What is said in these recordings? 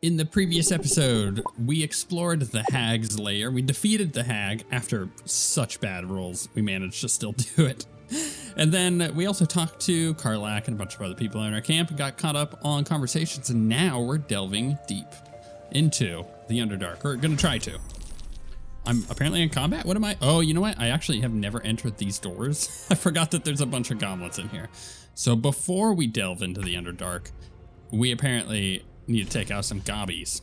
In the previous episode, we explored the hag's lair. We defeated the hag after such bad rolls. We managed to still do it. And then we also talked to Karlach and a bunch of other people in our camp and got caught up on conversations. And now we're delving deep into the Underdark. We're gonna try to. I'm apparently in combat. What am I? Oh, you know what? I actually have never entered these doors. I forgot that there's a bunch of goblins in here. So before we delve into the Underdark, we apparently need to take out some gobbies,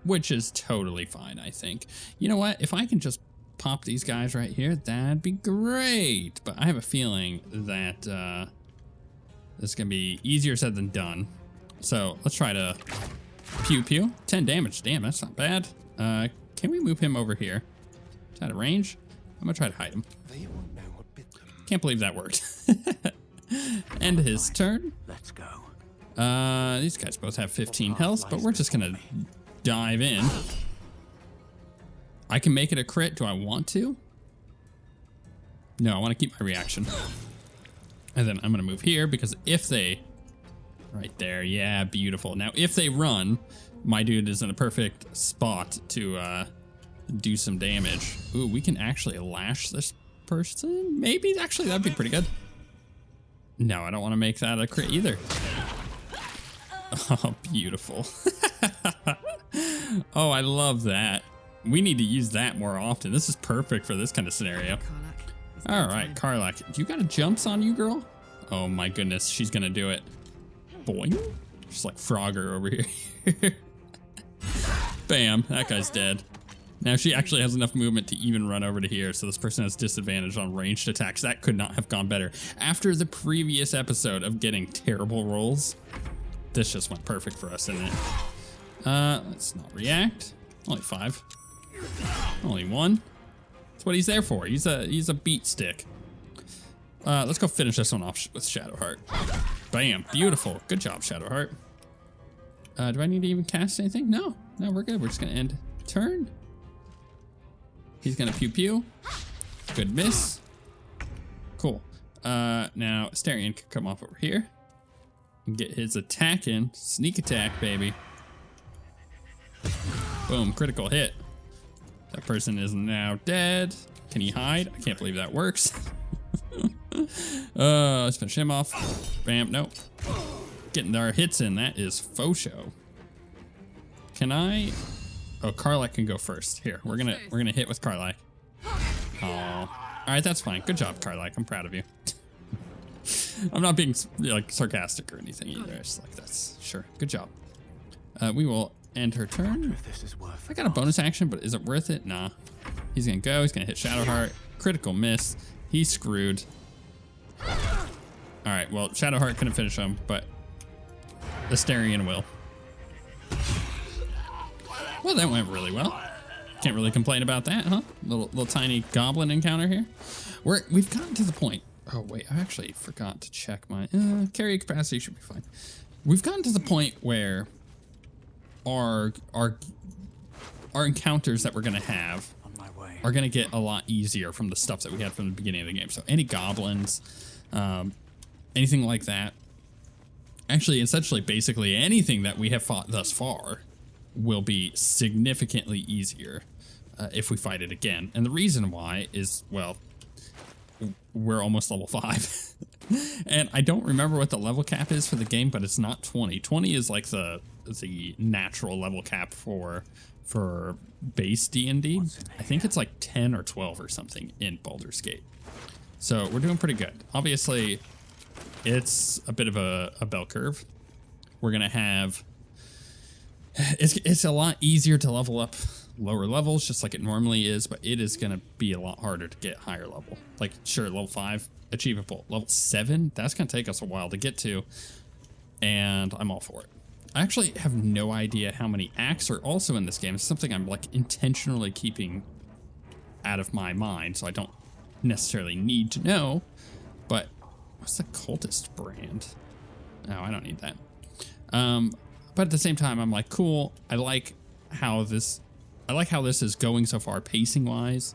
which is totally fine, I think. You know what? If I can just pop these guys right here, that'd be great. But I have a feeling that this is gonna be easier said than done. So let's try to pew pew. 10 damage. Damn, that's not bad. Can we move him over here? Is that a range? I'm gonna try to hide him. Can't believe that worked. End his turn. Let's go. These guys both have 15 health, but we're just gonna dive in. I can make it a crit. Do I want to? No, I want to keep my reaction. And then I'm gonna move here because if they... Right there, yeah, beautiful. Now, if they run, my dude is in a perfect spot to do some damage. Ooh, we can actually lash this person? Maybe, actually, that'd be pretty good. No, I don't want to make that a crit either. Oh, beautiful. Oh, I love that. We need to use that more often. This is perfect for this kind of scenario. All right, Karlach, you got a jumps on you, girl? Oh my goodness, she's gonna do it. Boing. Just like Frogger over here. Bam, that guy's dead. Now she actually has enough movement to even run over to here, so this person has disadvantage on ranged attacks. That could not have gone better. After the previous episode of getting terrible rolls, this just went perfect for us, didn't it? Let's not react. Only 5. Only 1. That's what he's there for. He's a beat stick. Let's go finish this one off with Shadowheart. Bam, beautiful. Good job, Shadowheart. Do I need to even cast anything? No, we're good. We're just gonna end turn. He's gonna pew pew. Good miss. Cool. Now Astarion can come off over here and get his attack in. Sneak attack, baby. Boom, critical hit. That person is now dead. Can he hide? I can't believe that works. Let's finish him off. Bam, nope. Getting our hits in, that is faux show. Can I? Oh, Karlach can go first. Here, we're gonna hit with Karlach. Oh, all right, that's fine. Good job, Karlach. I'm proud of you. I'm not being like sarcastic or anything either. It's like that's sure. Good job. We will end her turn. I got a bonus action, but is it worth it? Nah. He's gonna go. He's gonna hit Shadowheart. Critical miss. He's screwed. All right. Well, Shadowheart couldn't finish him, but Astarion will. Well, that went really well. Can't really complain about that, huh? Little tiny goblin encounter here. We've gotten to the point. Oh wait, I actually forgot to check my carry capacity. Should be fine. We've gotten to the point where our encounters that we're gonna have are gonna get a lot easier from the stuff that we had from the beginning of the game. So any goblins, anything like that. Actually, essentially, basically anything that we have fought thus far will be significantly easier if we fight it again. And the reason why is, well, we're almost level 5. And I don't remember what the level cap is for the game, but it's not 20. 20 is like the natural level cap for base D&D. I think it's like 10 or 12 or something in Baldur's Gate. So we're doing pretty good. Obviously, it's a bit of a bell curve. We're gonna have... It's a lot easier to level up lower levels, just like it normally is, but it is gonna be a lot harder to get higher level. Like, sure, level 5, achievable. Level 7, that's gonna take us a while to get to, and I'm all for it. I actually have no idea how many acts are also in this game. It's something I'm like intentionally keeping out of my mind, so I don't necessarily need to know, but what's the cultist brand? No, I don't need that. But at the same time, I'm like, cool. I like how this is going so far, pacing wise.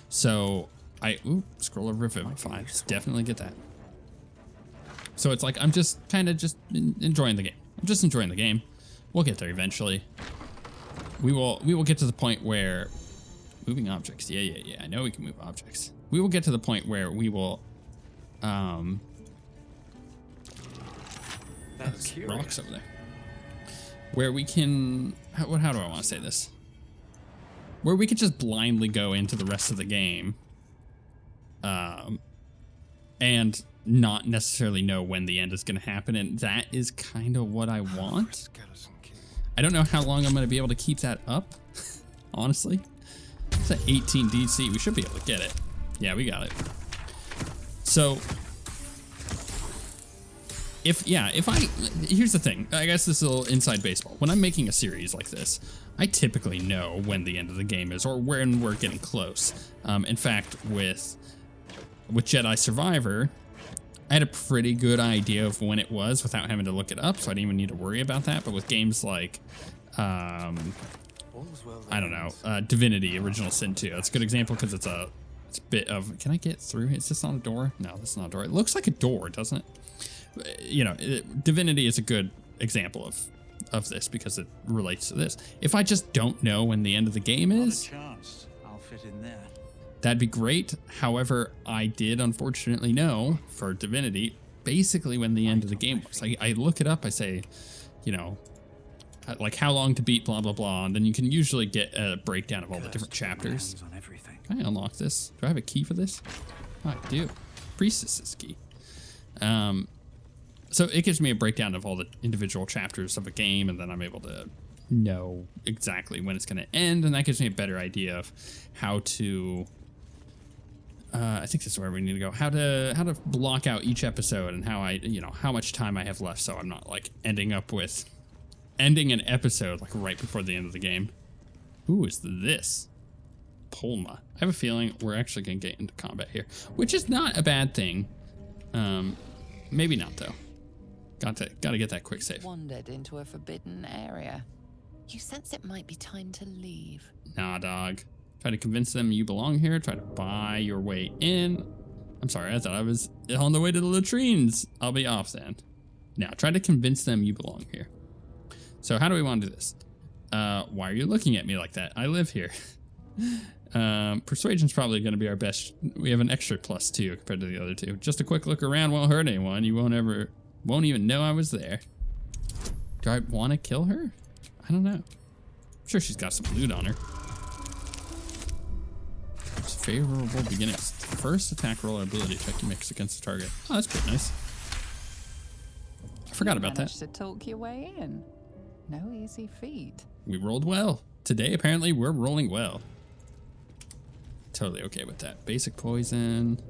So scroll of Revivify. Definitely get that. So it's like I'm just kind of just enjoying the game. I'm just enjoying the game. We'll get there eventually. We will get to the point where moving objects. Yeah. I know we can move objects. We will get to the point where we will That's rocks over there. Where we can how do I want to say this? Where we could just blindly go into the rest of the game and not necessarily know when the end is going to happen, and that is kind of what I want. I don't know how long I'm going to be able to keep that up, honestly. It's an 18 DC. We should be able to get it. Yeah, we got it. So, here's the thing. I guess this is a little inside baseball. When I'm making a series like this, I typically know when the end of the game is or when we're getting close. In fact, with Jedi Survivor, I had a pretty good idea of when it was without having to look it up, so I didn't even need to worry about that. But with games like, I don't know, Divinity, Original Sin 2, that's a good example because it's a bit of, can I get through? Is this not a door? No, this is not a door. It looks like a door, doesn't it? You know, Divinity is a good example of this because it relates to this. If I just don't know when the end of the game is, I'll fit in there. That'd be great. However, I did unfortunately know for Divinity basically when the end of the game was. I look it up, I say, you know, like how long to beat blah blah blah, and then you can usually get a breakdown of all the different chapters. Can I unlock this? Do I have a key for this? Oh, I do. Priestess's key. So it gives me a breakdown of all the individual chapters of a game, and then I'm able to know exactly when it's going to end, and that gives me a better idea of how to I think this is where we need to go. How to block out each episode and how much time I have left, so I'm not like ending an episode like right before the end of the game. Ooh, is this Polma? I have a feeling we're actually gonna get into combat here, which is not a bad thing. Maybe not though. Gotta get that quick save. Wandered into a forbidden area. You sense it might be time to leave. Nah, dog. Try to convince them you belong here. Try to buy your way in. I'm sorry, I thought I was on the way to the latrines. I'll be off then. Now, try to convince them you belong here. So how do we want to do this? Why are you looking at me like that? I live here. Persuasion's probably going to be our best. We have an extra +2 compared to the other two. Just a quick look around won't hurt anyone. You won't even know I was there. Do I want to kill her? I don't know. I'm sure she's got some loot on her. Favorable beginnings. First attack roll or ability check you mix against the target. Oh, that's pretty nice. I forgot about that. To talk your way in. No easy feat. We rolled well. Today, apparently, we're rolling well. Totally okay with that. Basic poison.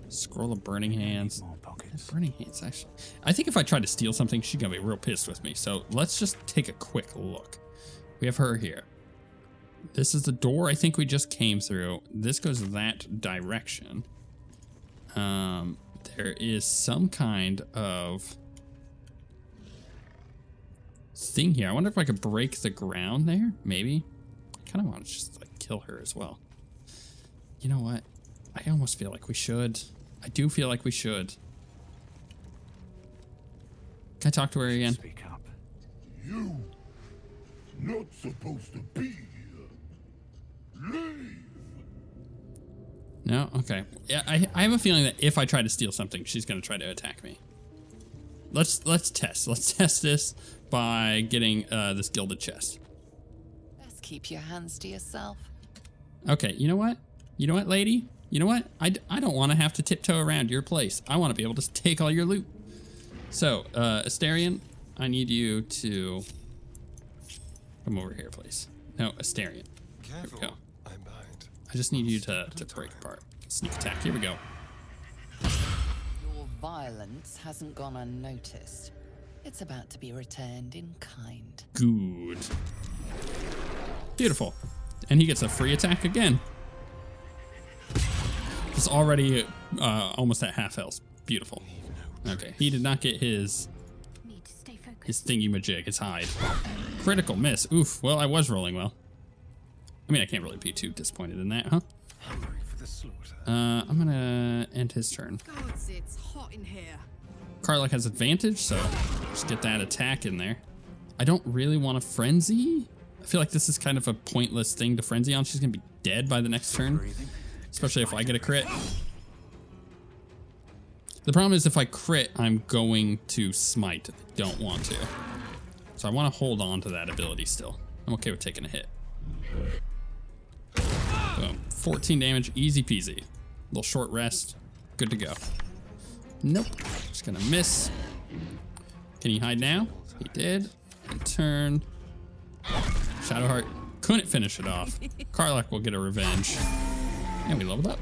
Scroll of burning hands. More pockets. Burning hands, actually. I think if I try to steal something, she's gonna be real pissed with me. So let's just take a quick look. We have her here. This is the door I think we just came through. This goes that direction. There is some kind of thing here. I wonder if I could break the ground there. Maybe. I kind of want to just like kill her as well. You know what? I almost feel like we should. I do feel like we should. Can I talk to her again? Speak up. You not supposed to be here. Leave. No? Okay. Yeah, I have a feeling that if I try to steal something, she's going to try to attack me. Let's test. Let's test this by getting this gilded chest. Best keep your hands to yourself. Okay, you know what? You know what, lady? You know what? I don't want to have to tiptoe around your place. I want to be able to take all your loot. So, Asterion, I need you to come over here, please. No, Asterion. There we go. I'm behind. I just need you to break apart. Sneak attack. Here we go. Your violence hasn't gone unnoticed. It's about to be returned in kind. Good. Beautiful. And he gets a free attack again. It's already almost at half health. Beautiful. Okay, he did not get his thingy-majig, his hide. Critical miss. Oof. Well, I was rolling well. I mean, I can't really be too disappointed in that, huh? Hungry for the slaughter. I'm gonna end his turn. Gods, it's hot in here. Karlach has advantage, so just get that attack in there. I don't really want to frenzy. I feel like this is kind of a pointless thing to frenzy on. She's going to be dead by the next turn, especially if I get a crit. The problem is if I crit, I'm going to smite. I don't want to. So I want to hold on to that ability still. I'm okay with taking a hit. Boom. 14 damage, easy peasy. Little short rest, good to go. Nope, just gonna miss. Can he hide now? He did. And turn. Shadowheart couldn't finish it off. Karlach will get a revenge. And we leveled up.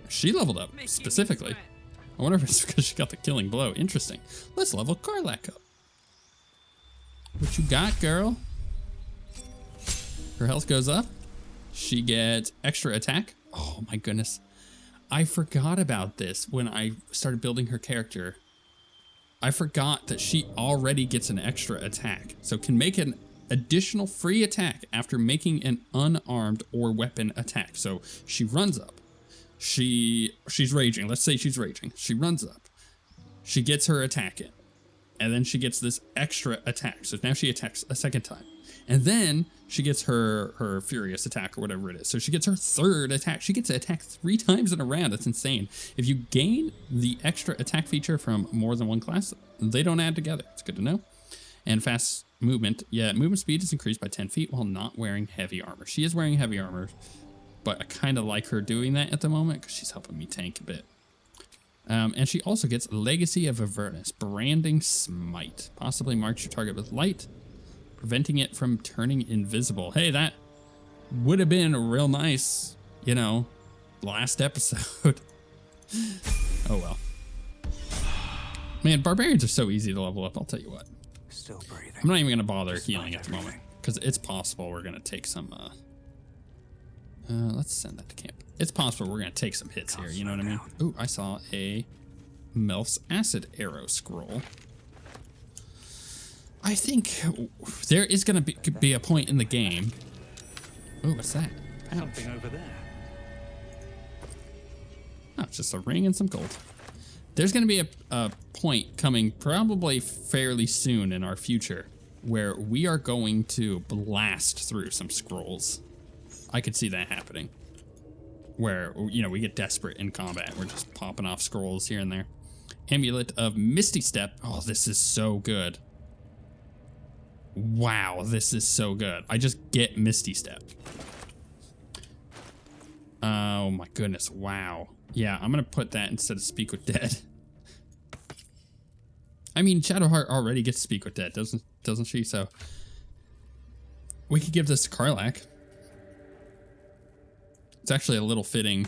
She leveled up, specifically. I wonder if it's because she got the killing blow. Interesting. Let's level Karlach up. What you got, girl? Her health goes up. She gets extra attack. Oh my goodness. I forgot about this when I started building her character. I forgot that she already gets an extra attack. So can make an additional free attack after making an unarmed or weapon attack. So she runs up. She's raging. Let's say she's raging. She runs up. She gets her attack in. And then she gets this extra attack. So now she attacks a second time. And then she gets her furious attack or whatever it is. So she gets her third attack. She gets to attack 3 times in a round. That's insane. If you gain the extra attack feature from more than one class, they don't add together. It's good to know. And fast movement. Yeah, movement speed is increased by 10 feet while not wearing heavy armor. She is wearing heavy armor, but I kind of like her doing that at the moment because she's helping me tank a bit. And she also gets Legacy of Avernus, Branding Smite. Possibly marks your target with light, preventing it from turning invisible. Hey, that would have been real nice, you know, last episode. Oh well. Man, barbarians are so easy to level up, I'll tell you what. Still breathing. I'm not even going to bother healing at the moment, because it's possible we're going to take some, let's send that to camp. It's possible we're going to take some hits here, you know what I mean? Ooh, I saw a Melf's Acid Arrow scroll. I think there is going to be a point in the game. Ooh, what's that? Ouch. Something over there. Oh, it's just a ring and some gold. There's going to be a point coming probably fairly soon in our future where we are going to blast through some scrolls. I could see that happening. Where, you know, we get desperate in combat. We're just popping off scrolls here and there. Amulet of Misty Step. Oh, this is so good. Wow, this is so good. I just get Misty Step. Oh my goodness, wow. Yeah, I'm gonna put that instead of Speak with Dead. I mean, Shadowheart already gets Speak with Dead, doesn't she? So we could give this to Karlach. It's actually a little fitting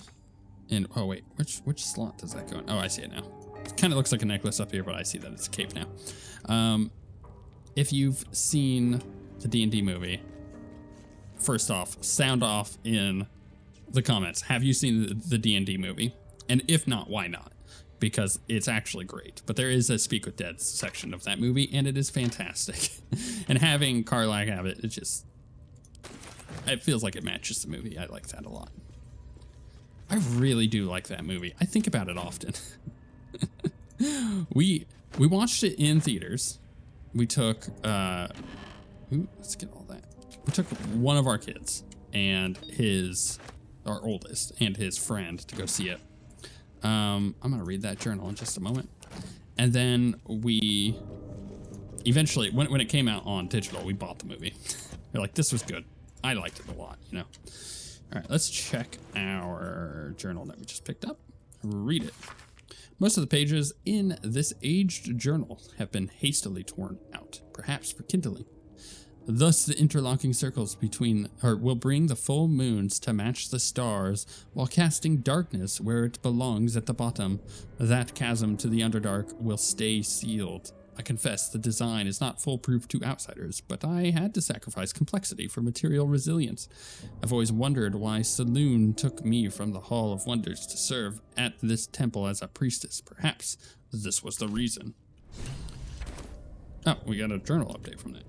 in, oh wait, which slot does that go in? Oh, I see it now. It kind of looks like a necklace up here, but I see that it's a cape now. If you've seen the D&D movie, first off, sound off in the comments. Have you seen the D&D movie? And if not, why not? Because it's actually great. But there is a Speak with Dead section of that movie, and it is fantastic. And having Karlach have it, it feels like it matches the movie. I like that a lot. I really do like that movie. I think about it often. We watched it in theaters. We took, let's get all that. We took one of our kids and our oldest, and his friend to go see it. I'm going to read that journal in just a moment. And then we eventually, when it came out on digital, we bought the movie. We're like, this was good. I liked it a lot, you know. All right, let's check our journal that we just picked up. Read it. Most of the pages in this aged journal have been hastily torn out, perhaps for kindling. Thus, the interlocking circles will bring the full moons to match the stars, while casting darkness where it belongs at the bottom. That chasm to the Underdark will stay sealed. I confess the design is not foolproof to outsiders, but I had to sacrifice complexity for material resilience. I've always wondered why Saloon took me from the Hall of Wonders to serve at this temple as a priestess. Perhaps this was the reason. Oh, we got a journal update from that.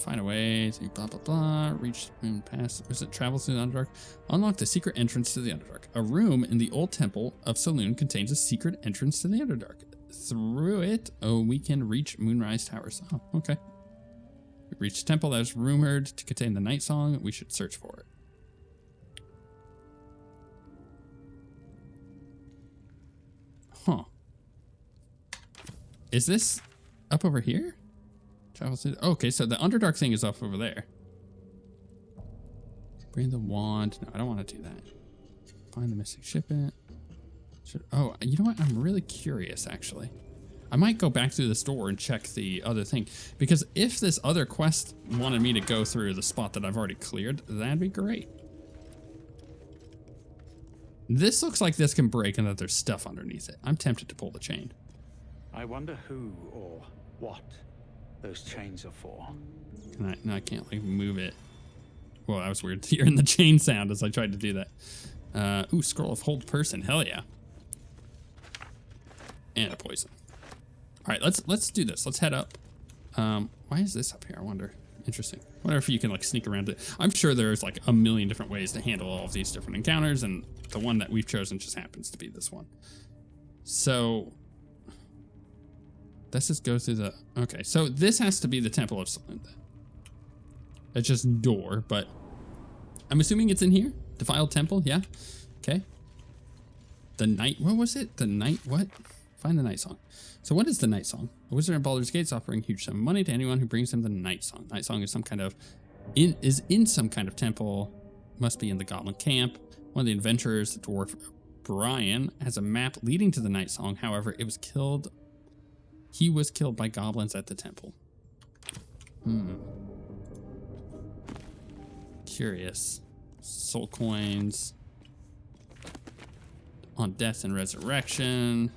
Find a way to blah blah blah. Reach the moon pass. Was it travel through the Underdark? Unlock the secret entrance to the Underdark. A room in the old temple of Saloon contains a secret entrance to the Underdark. through it, we can reach Moonrise Towers. Oh, okay. We reached a temple that is rumored to contain the night song. We should search for it. Huh. Is this up over here? Okay, so the Underdark thing is up over there. Bring the wand. No, I don't want to do that. Find the missing shipment. Oh, you know what? I'm really curious, actually. I might go back through this door and check the other thing. Because if this other quest wanted me to go through the spot that I've already cleared, that'd be great. This looks like this can break and that there's stuff underneath it. I'm tempted to pull the chain. I wonder who or what those chains are for. No, I can't like move it. Well, that was weird hearing the chain sound as I tried to do that. Ooh, scroll of hold person. Hell yeah. And a poison. All right, let's do this. Let's head up. Why is this up here? I wonder. Interesting. Wonder if you can like sneak around it. I'm sure there's like a million different ways to handle all of these different encounters, and the one that we've chosen just happens to be this one. So let's just go through the. Okay, so this has to be the Temple of Silent. It's just door, but I'm assuming it's in here. Defiled Temple, yeah. Okay. The night. What was it? The night. What? Find the night song. So what is the night song? A wizard in Baldur's Gate is offering huge sum of money to anyone who brings him the night song. Night song is some kind of in some kind of temple. Must be in the goblin camp. One of the adventurers, the dwarf Brian, has a map leading to the night song. However, it was killed. He was killed by goblins at the temple. Curious. Soul coins. On death and resurrection.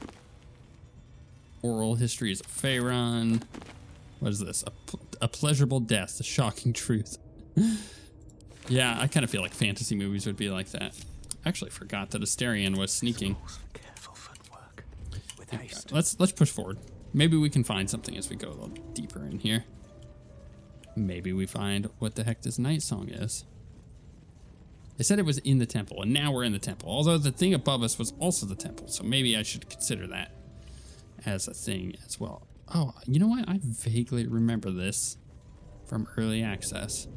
Oral histories of Faerun. What is this? A pleasurable death, the shocking truth. Yeah, I kind of feel like fantasy movies would be like that. I actually forgot that Asterion was sneaking. Careful footwork with haste. Let's push forward. Maybe we can find something as we go a little deeper in here. Maybe we find what the heck this night song is. They said it was in the temple, and now we're in the temple. Although the thing above us was also the temple, so maybe I should consider that as a thing as well. Oh, you know what? I vaguely remember this from early access.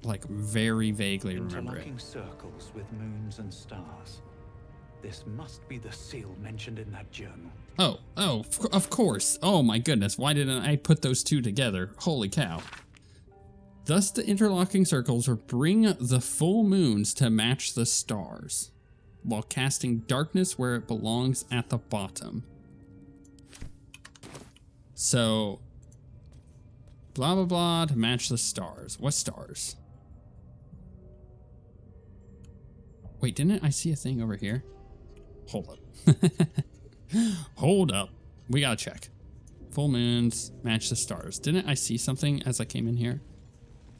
Like, very vaguely remember it. Interlocking circles with moons and stars. This must be the seal mentioned in that journal. Oh, of course. Oh my goodness, why didn't I put those two together? Holy cow. Thus the interlocking circles will bring the full moons to match the stars, while casting darkness where it belongs at the bottom. So, blah blah blah to match the stars. What stars? Wait, didn't I see a thing over here? Hold up. Hold up. We gotta check. Full moons, match the stars. Didn't I see something as I came in here?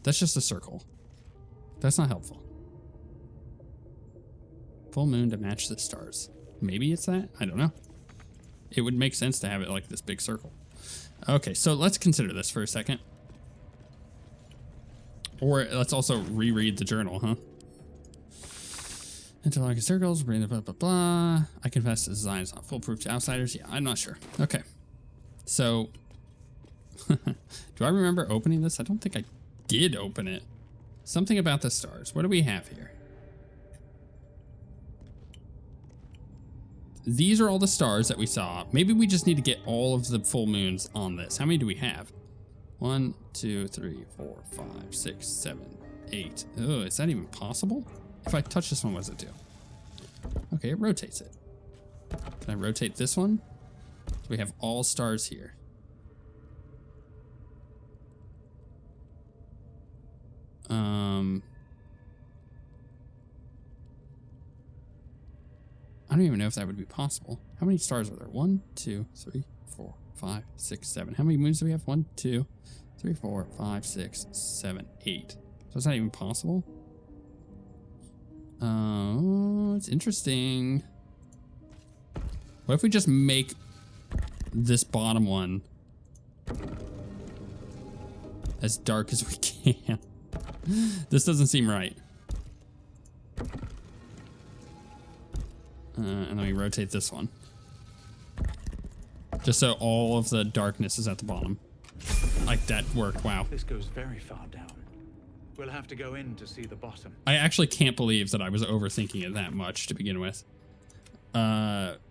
That's just a circle. That's not helpful. Full moon to match the stars. Maybe it's that? I don't know. It would make sense to have it like this big circle. Okay, so let's consider this for a second. Or let's also reread the journal, huh? Interlocking circles, bring the blah, blah, blah. I confess the design is not foolproof to outsiders. Yeah, I'm not sure. Okay. So, do I remember opening this? I don't think I did open it. Something about the stars. What do we have here? These are all the stars that we saw. Maybe we just need to get all of the full moons on this. How many do we have? 1, 2, 3, 4, 5, 6, 7, 8. Oh, is that even possible? If I touch this one, what does it do? Okay, it rotates it. Can I rotate this one? So we have all stars here. I don't even know if that would be possible. How many stars are there? 1, 2, 3, 4, 5, 6, 7. How many moons do we have? 1, 2, 3, 4, 5, 6, 7, 8. So is that even possible? It's interesting. What if we just make this bottom one as dark as we can? This doesn't seem right. And then we rotate this one. Just so all of the darkness is at the bottom. Like that worked, wow. This goes very far down. We'll have to go in to see the bottom. I actually can't believe that I was overthinking it that much to begin with.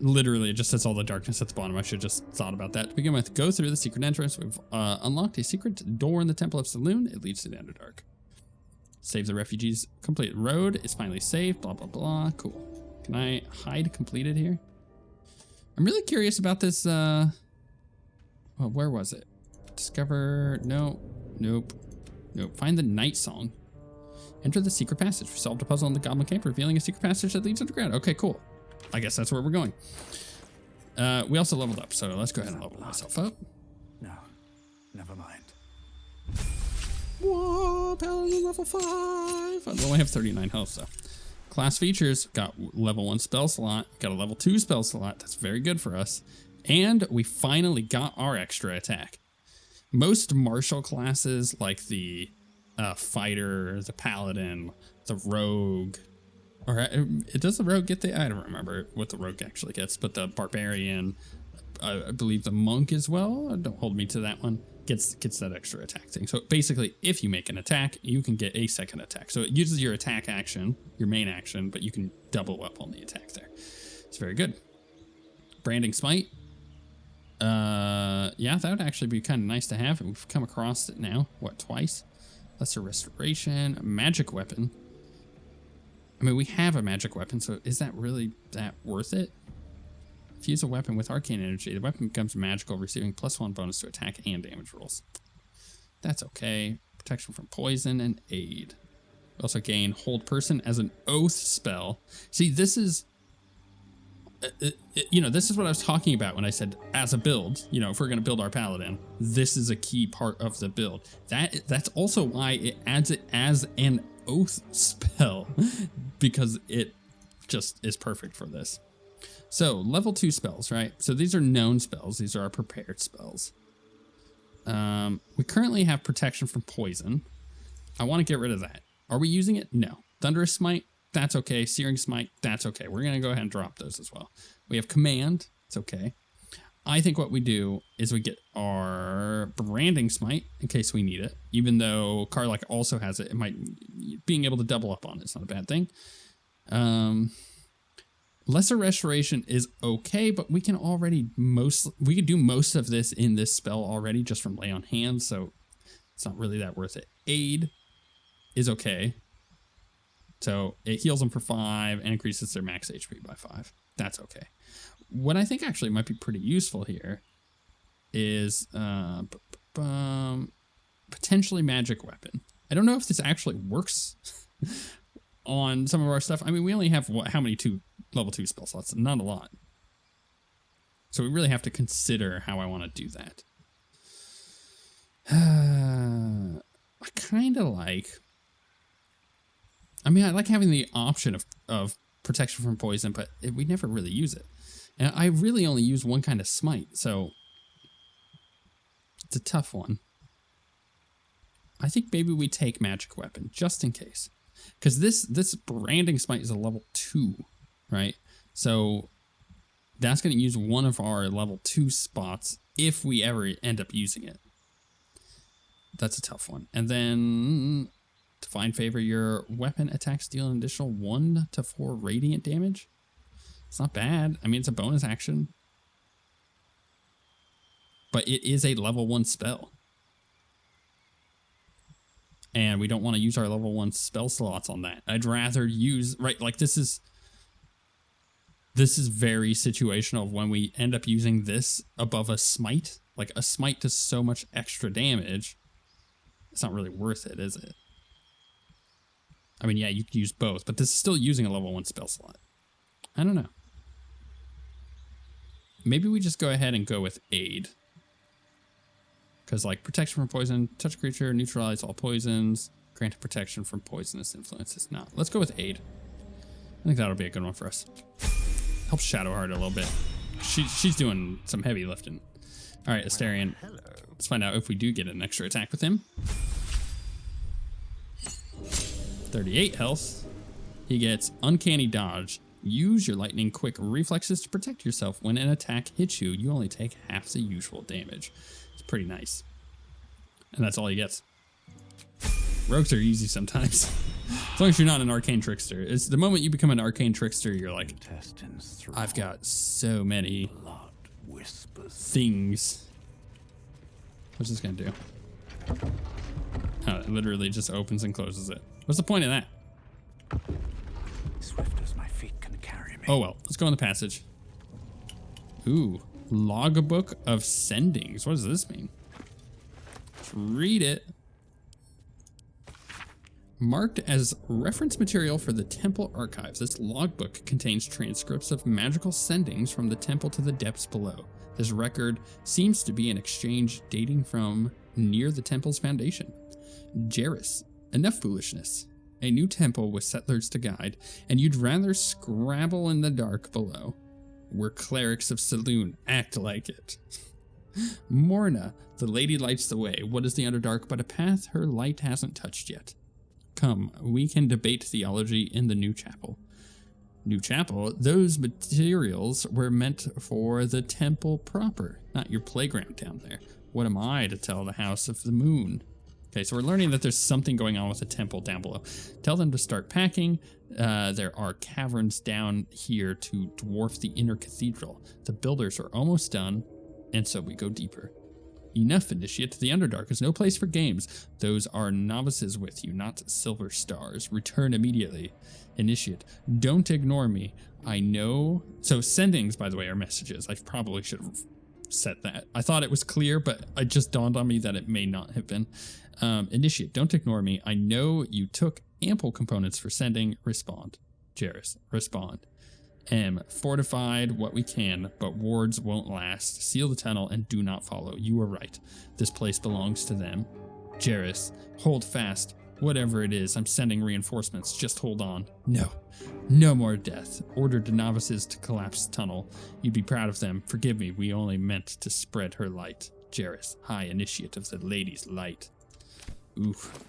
Literally, it just says all the darkness at the bottom. I should just thought about that to begin with. Go through the secret entrance. We've unlocked a secret door in the Temple of Saloon. It leads to the Underdark. Save the refugees. Complete road is finally saved. Blah, blah, blah. Cool. Can I hide completed here? I'm really curious about this. Well, where was it? Discover. No. Nope. Nope. Find the night song. Enter the secret passage. We solved a puzzle in the Goblin Camp, revealing a secret passage that leads underground. Okay, cool. I guess that's where we're going. We also leveled up, so let's go ahead and level myself up. No, never mind. Whoa, Paladin level 5. I only have 39 health, though. Class features, got level 1 spell slot, got a level 2 spell slot. That's very good for us. And we finally got our extra attack. Most martial classes, like the fighter, the paladin, the rogue, or does the rogue get the, I don't remember what the rogue actually gets, but the barbarian, I believe the monk as well, don't hold me to that one, gets that extra attack thing. So basically, if you make an attack, you can get a second attack. So it uses your attack action, your main action, but you can double up on the attack there. It's very good. Branding Smite. Yeah, that would actually be kind of nice to have. We've come across it now. What, twice? Lesser Restoration. Magic Weapon. I mean, we have a magic weapon, so is that really that worth it? If you use a weapon with arcane energy, the weapon becomes magical, receiving +1 bonus to attack and damage rolls. That's okay. Protection from poison and aid. We also gain Hold Person as an oath spell. See, this is... this is what I was talking about when I said as a build, if we're going to build our paladin, this is a key part of the build. That's also why it adds it as an oath spell, because it just is perfect for this. So level 2 spells, right? So these are known spells. These are our prepared spells. We currently have protection from poison. I want to get rid of that. Are we using it? No. Thunderous Smite, that's okay. Searing Smite, that's okay. We're going to go ahead and drop those as well. We have Command, it's okay. I think what we do is we get our Branding Smite in case we need it. Even though Karlach also has it, being able to double up on it is not a bad thing. Lesser Restoration is okay, but we can already we could do most of this in this spell already just from Lay on Hands, so it's not really that worth it. Aid is okay. So it heals them for 5 and increases their max HP by 5. That's okay. What I think actually might be pretty useful here is potentially Magic Weapon. I don't know if this actually works on some of our stuff. I mean, we only have how many level 2 spell slots? Not a lot. So we really have to consider how I want to do that. I kind of like... I mean, I like having the option of protection from poison, but we never really use it. And I really only use one kind of smite, so it's a tough one. I think maybe we take Magic Weapon, just in case. Because this Branding Smite is a level 2, right? So that's going to use one of our level 2 spots if we ever end up using it. That's a tough one. And then... to find favor, your weapon attacks deal an additional 1 to 4 radiant damage. It's not bad. I mean, it's a bonus action. But it is a level 1 spell. And we don't want to use our level 1 spell slots on that. I'd rather use... Right, like this is very situational when we end up using this above a smite. Like a smite does so much extra damage. It's not really worth it, is it? I mean, yeah, you could use both, but this is still using a level 1 spell slot. I don't know. Maybe we just go ahead and go with Aid. Because, like, protection from poison, touch a creature, neutralize all poisons, grant protection from poisonous influences. No, let's go with Aid. I think that'll be a good one for us. Helps Shadowheart a little bit. She's doing some heavy lifting. All right, Astarion. Let's find out if we do get an extra attack with him. 38 health. He gets Uncanny Dodge. Use your lightning quick reflexes to protect yourself. When an attack hits you, you only take half the usual damage. It's pretty nice. And that's all he gets. Rogues are easy sometimes. As long as you're not an arcane trickster. It's the moment you become an arcane trickster, you're like, I've got so many things. What's this gonna do? Oh, it literally just opens and closes it. What's the point of that? Swift as my feet can carry me. Oh well, let's go in the passage. Ooh, logbook of sendings. What does this mean? Let's read it. Marked as reference material for the temple archives, this logbook contains transcripts of magical sendings from the temple to the depths below. This record seems to be an exchange dating from near the temple's foundation. Jairus, enough foolishness. A new temple with settlers to guide, and you'd rather scrabble in the dark below. We're clerics of Saloon, act like it. Morna, the lady lights the way. What is the Underdark but a path her light hasn't touched yet? Come, we can debate theology in the new chapel. New chapel? Those materials were meant for the temple proper, not your playground down there. What am I to tell the House of the Moon? Okay, so we're learning that there's something going on with the temple down below. Tell them to start packing. There are caverns down here to dwarf the inner cathedral. The builders are almost done, and so we go deeper. Enough, Initiate. The Underdark is no place for games. Those are novices with you, not silver stars. Return immediately. Initiate, don't ignore me. I know... So sendings, by the way, are messages. I probably should have said that. I thought it was clear, but it just dawned on me that it may not have been. Initiate, don't ignore me. I know you took ample components for sending. Respond. Jairus, respond. Fortified what we can, but wards won't last. Seal the tunnel and do not follow. You are right. This place belongs to them. Jairus, hold fast. Whatever it is, I'm sending reinforcements. Just hold on. No. No more death. Ordered the novices to collapse the tunnel. You'd be proud of them. Forgive me, we only meant to spread her light. Jairus, High Initiate of the Lady's Light. Oof.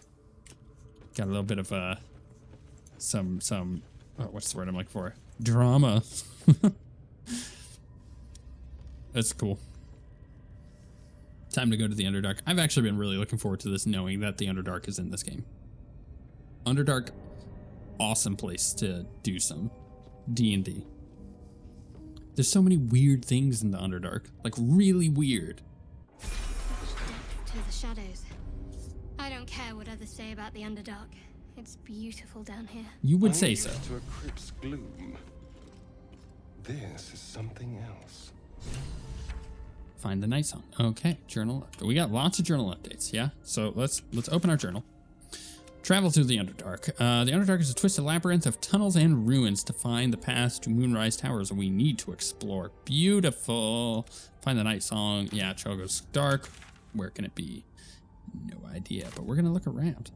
Got a little bit of some oh, what's the word I'm looking for? Drama. That's cool. Time to go to the Underdark. I've actually been really looking forward to this, knowing that the Underdark is in this game. Underdark, awesome place to do some D&D. There's so many weird things in the Underdark, like really weird. To the shadows. I don't care what others say about the Underdark. It's beautiful down here. You would say so. To a crypt's gloom. This is something else. Find the night song. Okay, journal. We got lots of journal updates. Yeah, so let's open our journal. Travel through the Underdark. The Underdark is a twisted labyrinth of tunnels and ruins. To find the path to Moonrise Towers, we need to explore. Beautiful. Find the night song. Yeah, Chogo's dark. Where can it be? No idea, but we're gonna look around.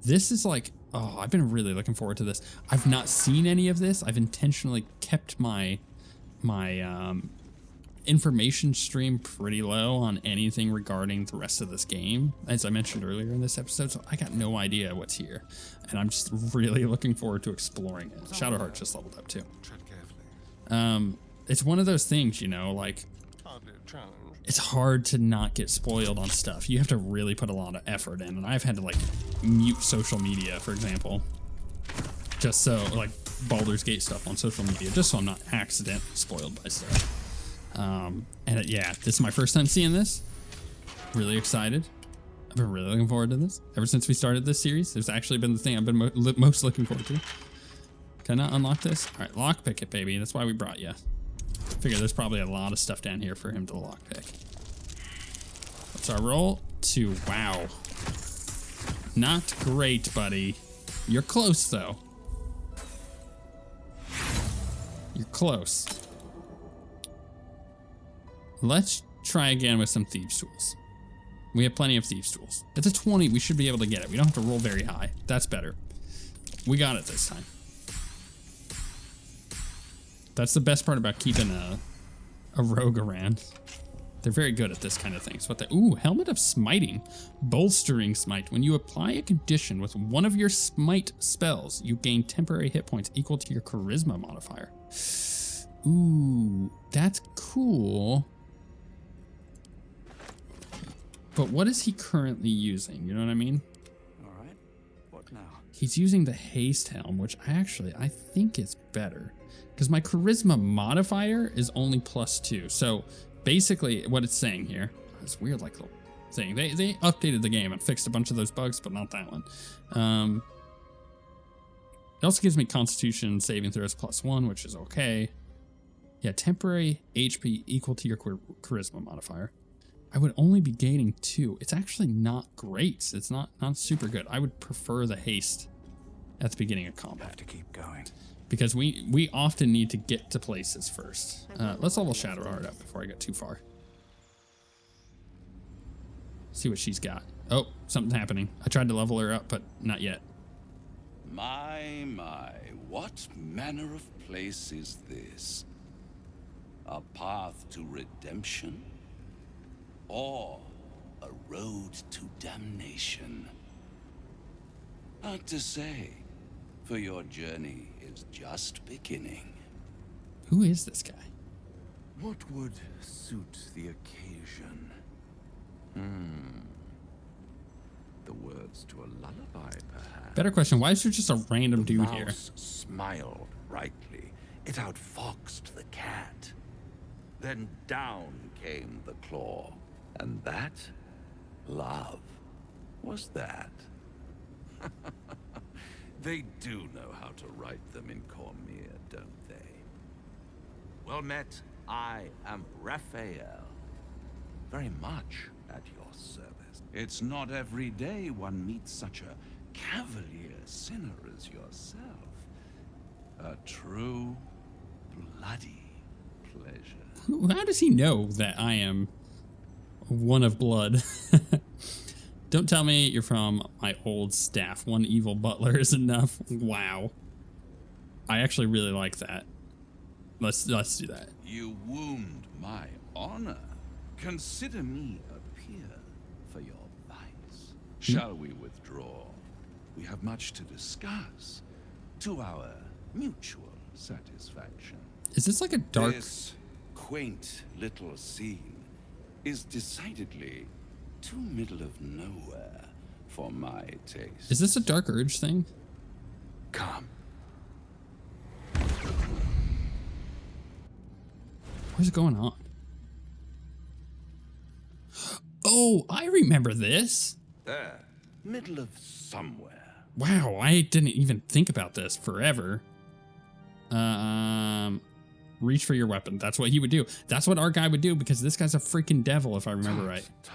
This is like, oh, I've been really looking forward to this. I've not seen any of this. I've intentionally kept my information stream pretty low on anything regarding the rest of this game, as I mentioned earlier in this episode, so I got no idea what's here, and I'm just really looking forward to exploring it. Shadowheart just leveled up too. Tread carefully. It's one of those things, you know, like, Hardly a challenge. it's hard to not get spoiled on stuff. You have to really put a lot of effort in, and I've had to like mute social media, for example, just so, like Baldur's Gate stuff on social media, just so I'm not accidentally spoiled by stuff. Yeah, this is my first time seeing this. Really excited. I've been really looking forward to this. Ever since we started this series, there's actually been the thing I've been most looking forward to. Can I unlock this? All right, lockpick it, baby. That's why we brought you. Figure there's probably a lot of stuff down here for him to lockpick. What's our roll? 2. Wow. Not great, buddy. You're close, though. You're close. Let's try again with some Thieves' Tools. We have plenty of Thieves' Tools. It's a 20. We should be able to get it. We don't have to roll very high. That's better. We got it this time. That's the best part about keeping a rogue around. They're very good at this kind of thing. So what the, ooh, Helmet of Smiting. Bolstering Smite. When you apply a condition with one of your smite spells, you gain temporary hit points equal to your charisma modifier. Ooh, that's cool. But what is he currently using? You know what I mean? All right. What now? He's using the Haste Helm, which I think is better. Because my charisma modifier is only +2. So basically what it's saying here, it's weird like little thing. They updated the game and fixed a bunch of those bugs, but not that one. It also gives me Constitution saving throws +1, which is okay. Yeah, temporary HP equal to your charisma modifier. I would only be gaining 2. It's actually not great. It's not super good. I would prefer the haste at the beginning of combat. Have to keep going. Because we often need to get to places first. Let's level Shadowheart up before I get too far. See what she's got. Oh, something's happening. I tried to level her up, but not yet. My, what manner of place is this? A path to redemption? Or a road to damnation? Hard to say, for your journey is just beginning. Who is this guy? What would suit the occasion? The words to a lullaby, perhaps. Better question, why is there just a random dude The here? mouse smiled brightly. It outfoxed the cat. Then down came the claw. And that, love, was that. They do know how to write them in Cormier, don't they? Well met, I am Raphael. Very much at your service. It's not every day one meets such a cavalier sinner as yourself. A true, bloody pleasure. How does he know that I am one of blood? Don't tell me you're from my old staff. One evil butler is enough. Wow. I actually really like that. Let's do that. You wound my honor. Consider me a peer for your vice. Shall we withdraw? We have much to discuss, to our mutual satisfaction. Is this like a dark... This quaint little scene is decidedly too middle of nowhere for my taste. Is this a Dark Urge thing? Come. Where's it going on? Oh, I remember this. There. Middle of somewhere. Wow, I didn't even think about this forever. Reach for your weapon. That's what he would do. That's what our guy would do, because this guy's a freaking devil, if I remember right. Tut.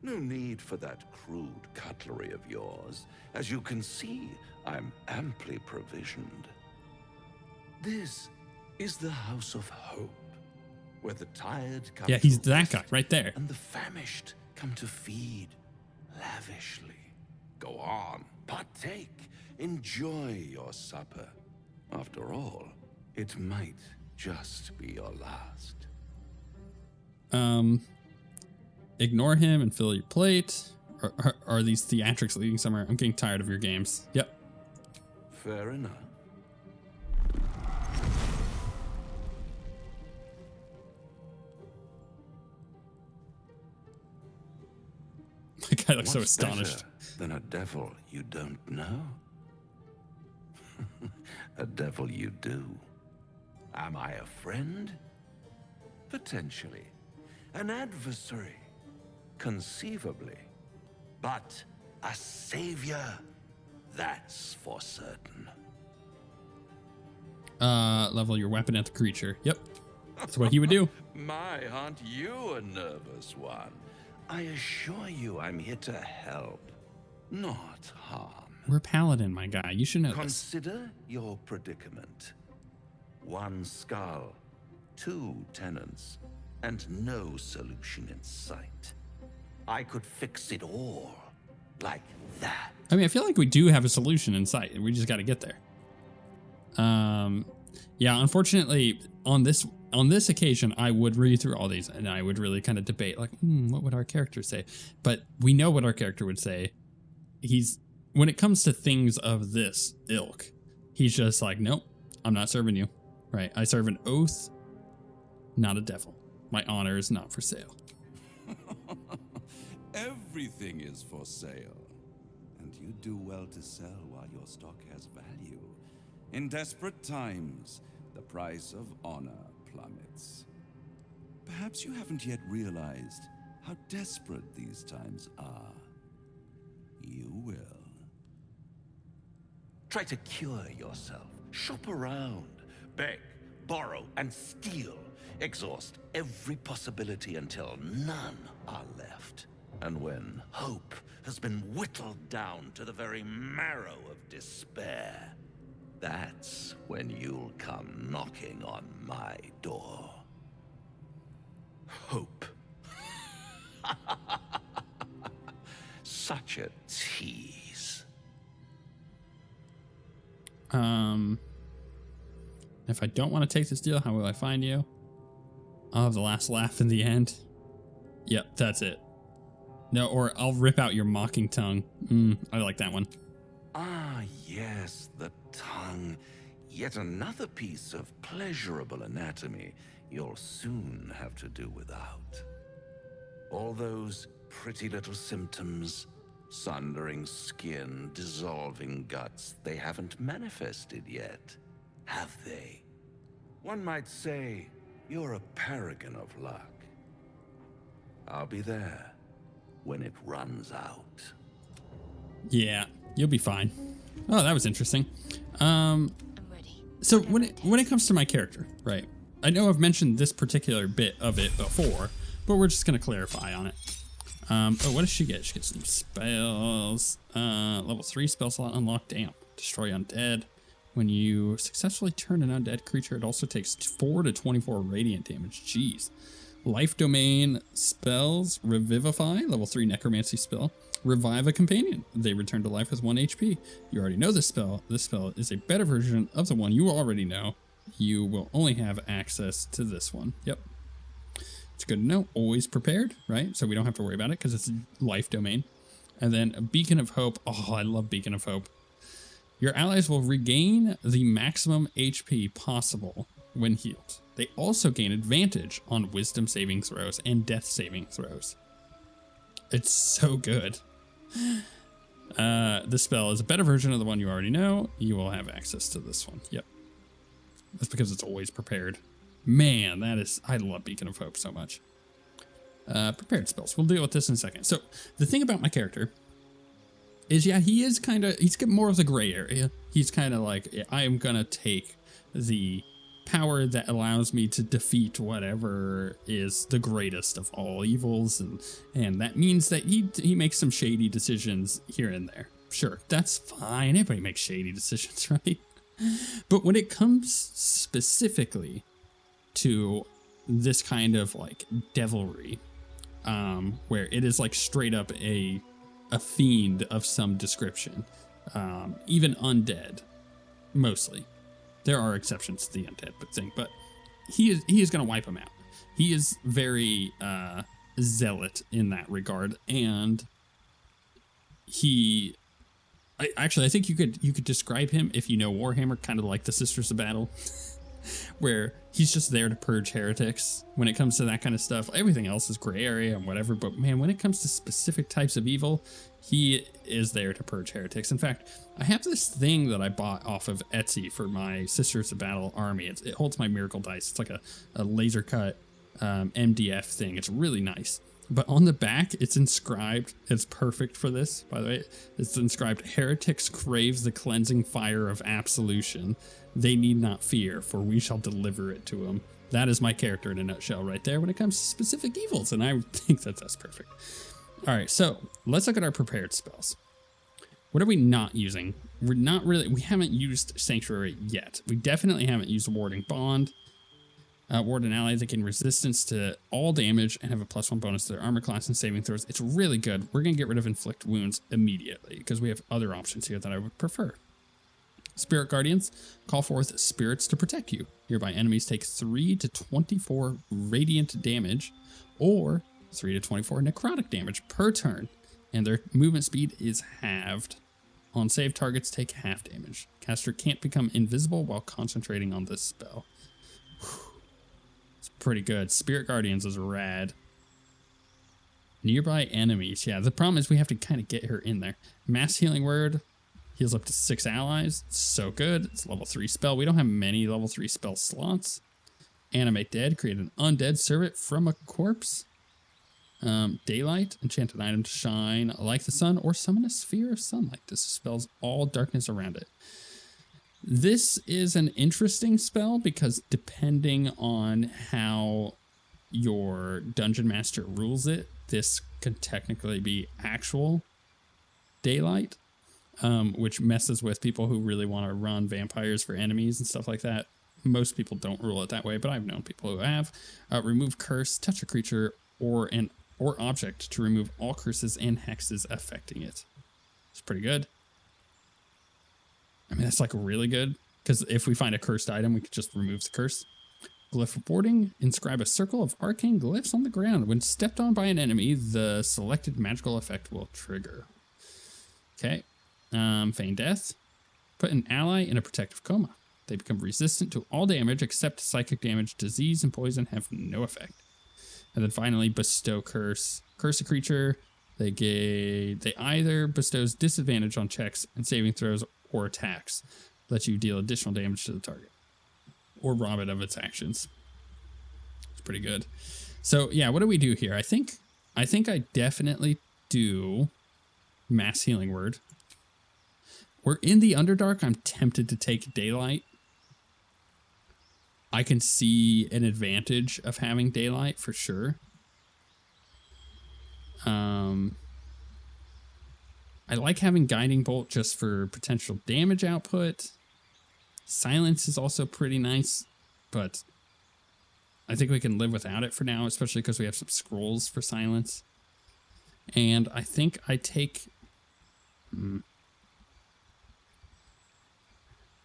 No need for that crude cutlery of yours. As you can see, I'm amply provisioned. This is the House of Hope, where the tired come Yeah, he's to that rest, guy right there. and the famished come to feed lavishly. Go on, partake, enjoy your supper. After all, it might just be your last. Ignore him and fill your plate. Are these theatrics leading somewhere? I'm getting tired of your games. Yep. Fair enough. My guy looks so What's astonished. better than a devil you don't know? A devil you do. Am I a friend? Potentially. An adversary? Conceivably. But a savior? That's for certain. Level your weapon at the creature. Yep. That's what he would do. My, aren't you a nervous one? I assure you I'm here to help, not harm. We're paladin, my guy. You should know this. Consider your predicament. 1 skull, 2 tenants, and no solution in sight. I could fix it all like that. I mean, I feel like we do have a solution in sight, and we just got to get there. Yeah, unfortunately, on on this occasion, I would read through all these and I would really kind of debate, like, what would our character say? But we know what our character would say. When it comes to things of this ilk, he's just like, nope, I'm not serving you. Right? I serve an oath, not a devil. My honor is not for sale. Everything is for sale. And you do well to sell while your stock has value. In desperate times, the price of honor plummets. Perhaps you haven't yet realized how desperate these times are. You will. Try to cure yourself. Shop around. Beg, borrow, and steal. Exhaust every possibility until none are left. And when hope has been whittled down to the very marrow of despair, that's when you'll come knocking on my door. Hope. Such a tease. If I don't want to take this deal, how will I find you? I'll have the last laugh in the end. Yep, that's it. No, or I'll rip out your mocking tongue. I like that one. Ah, yes, the tongue. Yet another piece of pleasurable anatomy you'll soon have to do without. All those pretty little symptoms, sundering skin, dissolving guts, they haven't manifested yet, have they? One might say you're a paragon of luck. I'll be there when it runs out. Yeah, you'll be fine. Oh, that was interesting. I'm ready. So when it comes to my character, right? I know I've mentioned this particular bit of it before, but we're just gonna clarify on it. Oh, what does she get? She gets some spells. Level 3 spell slot unlocked. Damn. Destroy undead. When you successfully turn an undead creature, it also takes 4 to 24 radiant damage. Jeez. Life domain spells. Revivify. Level 3 necromancy spell. Revive a companion. They return to life with 1 HP. You already know this spell. This spell is a better version of the one you already know. You will only have access to this one. Yep. It's good to know. Always prepared, right? So we don't have to worry about it because it's a life domain. And then a Beacon of Hope. Oh, I love Beacon of Hope. Your allies will regain the maximum HP possible when healed. They also gain advantage on wisdom saving throws and death saving throws. It's so good. This spell is a better version of the one you already know. You will have access to this one. Yep. That's because it's always prepared. Man, I love Beacon of Hope so much. Prepared spells. We'll deal with this in a second. So the thing about my character is, yeah, he's got more of the gray area. He's kind of like, I am going to take the power that allows me to defeat whatever is the greatest of all evils. And that means that he makes some shady decisions here and there. Sure, that's fine. Everybody makes shady decisions, right? But when it comes specifically to this kind of like devilry, where it is like straight up a fiend of some description, even undead, mostly. There are exceptions to the undead, but he is going to wipe them out. He is very zealot in that regard, and I think you could describe him, if you know Warhammer, kind of like the Sisters of Battle, where he's just there to purge heretics. When it comes to that kind of stuff, everything else is gray area and whatever, but man, when it comes to specific types of evil, he is there to purge heretics. In fact, I have this thing that I bought off of Etsy for my Sisters of Battle army. It holds my miracle dice. It's like a laser cut MDF thing. It's really nice. But on the back, it's inscribed, it's perfect for this, by the way, it's inscribed, "Heretics crave the cleansing fire of absolution. They need not fear, for we shall deliver it to them." That is my character in a nutshell right there when it comes to specific evils, and I think that's perfect. All right, so let's look at our prepared spells. What are we not using? We haven't used Sanctuary yet. We definitely haven't used Warding Bond. Ward an ally that gain resistance to all damage and have a +1 bonus to their armor class and saving throws. It's really good. We're going to get rid of Inflict Wounds immediately because we have other options here that I would prefer. Spirit Guardians call forth spirits to protect you. Hereby enemies take 3 to 24 radiant damage or 3 to 24 necrotic damage per turn, and their movement speed is halved. On save, targets take half damage. Caster can't become invisible while concentrating on this spell. It's pretty good. Spirit Guardians is rad. Nearby enemies. Yeah, the problem is we have to kind of get her in there. Mass Healing Word heals up to 6 allies. It's so good. It's a level 3 spell. We don't have many level 3 spell slots. Animate Dead. Create an undead servant from a corpse. Daylight. Enchant an item to shine like the sun, or summon a sphere of sunlight. This dispels all darkness around it. This is an interesting spell because depending on how your dungeon master rules it, this could technically be actual daylight, which messes with people who really want to run vampires for enemies and stuff like that. Most people don't rule it that way, but I've known people who have. Remove curse, touch a creature or object to remove all curses and hexes affecting it. It's pretty good. I mean, that's like really good, because if we find a cursed item, we could just remove the curse. Glyph reporting. Inscribe a circle of arcane glyphs on the ground. When stepped on by an enemy, the selected magical effect will trigger. Okay. Feign death. Put an ally in a protective coma. They become resistant to all damage except psychic damage, disease, and poison have no effect. And then finally, bestow curse. Curse a creature. They either bestows disadvantage on checks and saving throws or attacks. Let you deal additional damage to the target, or rob it of its actions. It's pretty good. So yeah, what do we do here? I think I definitely do Mass Healing Word. We're in the Underdark. I'm tempted to take Daylight. I can see an advantage of having Daylight for sure. I like having Guiding Bolt just for potential damage output. Silence is also pretty nice, but I think we can live without it for now, especially because we have some scrolls for silence. And I think I take...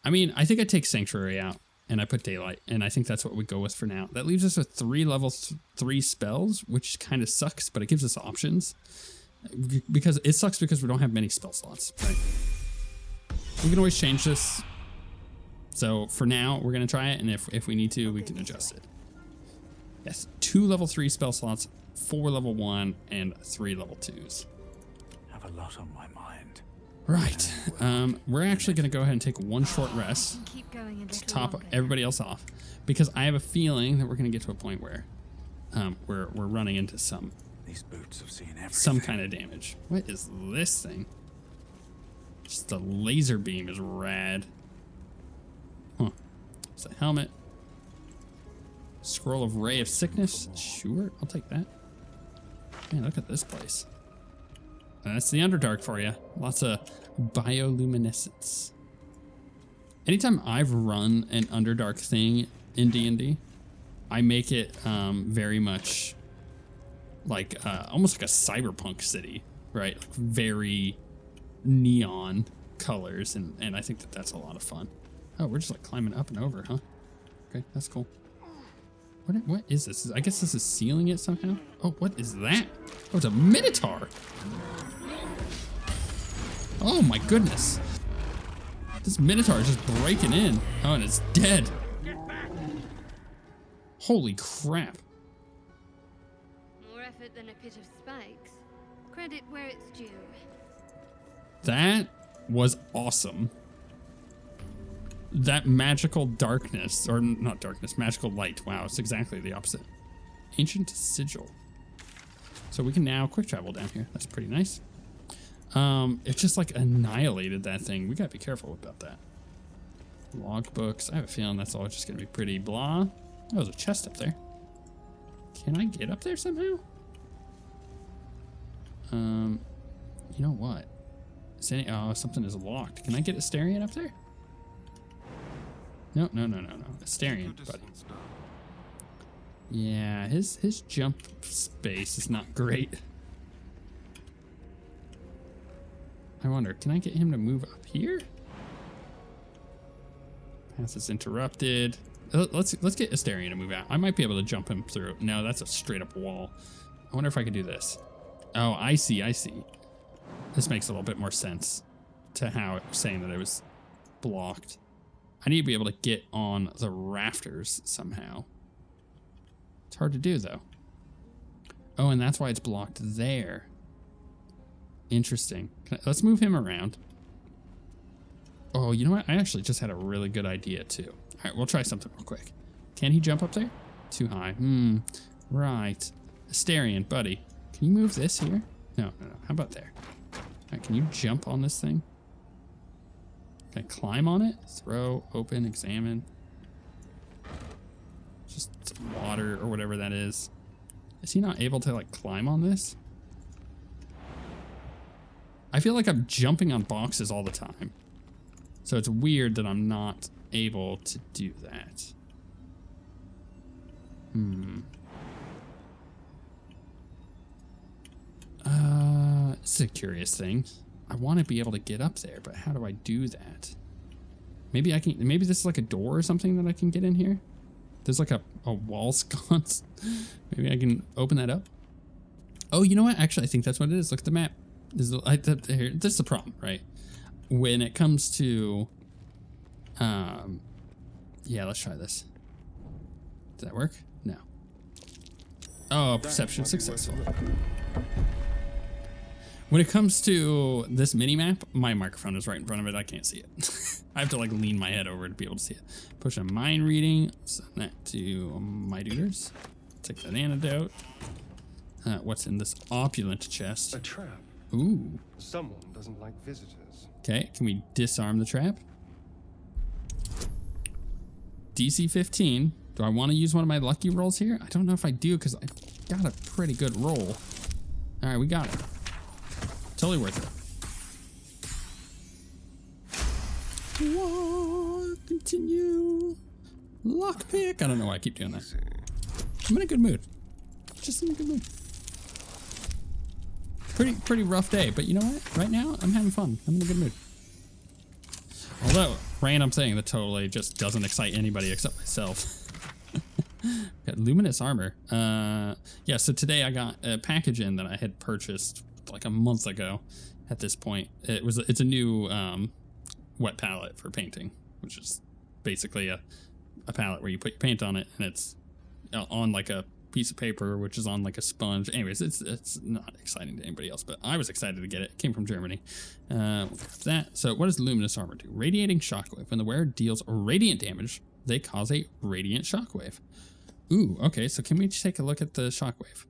I think I take Sanctuary out and I put Daylight, and I think that's what we go with for now. That leaves us with 3 level 3 spells, which kind of sucks, but it gives us options. Because it sucks because we don't have many spell slots, right? We can always change this. So for now, we're going to try it, and if we need to, we can adjust it. Yes, 2 level 3 spell slots, 4 level 1, and 3 level 2s. Have a lot on my mind. Right. We're actually going to go ahead and take 1 short rest to top everybody else off, because I have a feeling that we're going to get to a point where we're running into some boots have seen everything. Some kind of damage. What is this thing? Just the laser beam is rad. Huh. It's a helmet. Scroll of Ray of Sickness. Sure, I'll take that. Man, look at this place. That's the Underdark for you. Lots of bioluminescence. Anytime I've run an Underdark thing in D&D, I make it very much like almost like a cyberpunk city, right? Like very neon colors, and I think that that's a lot of fun. Oh, we're just like climbing up and over, huh? Okay, that's cool. What is this? I guess this is sealing it somehow. Oh, what is that? Oh, it's a Minotaur. Oh my goodness. This Minotaur is just breaking in. Oh, and it's dead. Holy crap. More effort than a pit of spikes. Credit where it's due. That was awesome. That magical darkness, or not darkness, magical light. Wow, it's exactly the opposite. Ancient Sigil. So we can now quick travel down here. That's pretty nice. It just like annihilated that thing. We gotta be careful about that. Logbooks. I have a feeling that's all just gonna be pretty blah. Oh, there's a chest up there. Can I get up there somehow? You know what? Oh, something is locked. Can I get Asterion up there? No. Asterion, but yeah, his jump space is not great. I wonder, can I get him to move up here? Path is interrupted. Let's get Asterion to move out. I might be able to jump him through. No, that's a straight up wall. I wonder if I could do this. Oh, I see. This makes a little bit more sense to how it was saying that it was blocked. I need to be able to get on the rafters somehow. It's hard to do though. Oh, and that's why it's blocked there. Interesting. Let's move him around. Oh, you know what? I actually just had a really good idea too. All right, we'll try something real quick. Can he jump up there? Too high. Right. Asterion, buddy. Can you move this here? No. How about there? All right, can you jump on this thing? Can I climb on it? Throw, open, examine. Just water or whatever that is. Is he not able to like climb on this? I feel like I'm jumping on boxes all the time. So it's weird that I'm not able to do that. It's a curious thing. I want to be able to get up there, but how do I do that? Maybe I can, maybe this is like a door or something that I can get in here. There's like a wall sconce. Maybe I can open that up. Oh, you know what? Actually, I think that's what it is. Look at the map. This is the problem, right? When it comes to, yeah, let's try this. Does that work? No. Oh, perception successful. When it comes to this mini map, my microphone is right in front of it. I can't see it. I have to like lean my head over to be able to see it. Push a mind reading. Send that to my duders. Take that antidote. What's in this opulent chest? A trap. Ooh. Someone doesn't like visitors. Okay, can we disarm the trap? DC 15. Do I want to use one of my lucky rolls here? I don't know if I do because I got a pretty good roll. All right, we got it. Totally worth it. Whoa, continue. Lockpick. I don't know why I keep doing that. I'm in a good mood. Just in a good mood. Pretty rough day, but you know what? Right now, I'm having fun. I'm in a good mood. Although, random thing that totally just doesn't excite anybody except myself. Got luminous armor. Yeah, so today I got a package in that I had purchased like a month ago at this point. It's a new wet palette for painting, which is basically a palette where you put your paint on it and it's on like a piece of paper, which is on like a sponge. Anyways, it's not exciting to anybody else, but I was excited to get it. It came from Germany. We'll grab that. So what does luminous armor do? Radiating shockwave. When the wearer deals radiant damage, they cause a radiant shockwave. Ooh, okay, so can we take a look at the shockwave?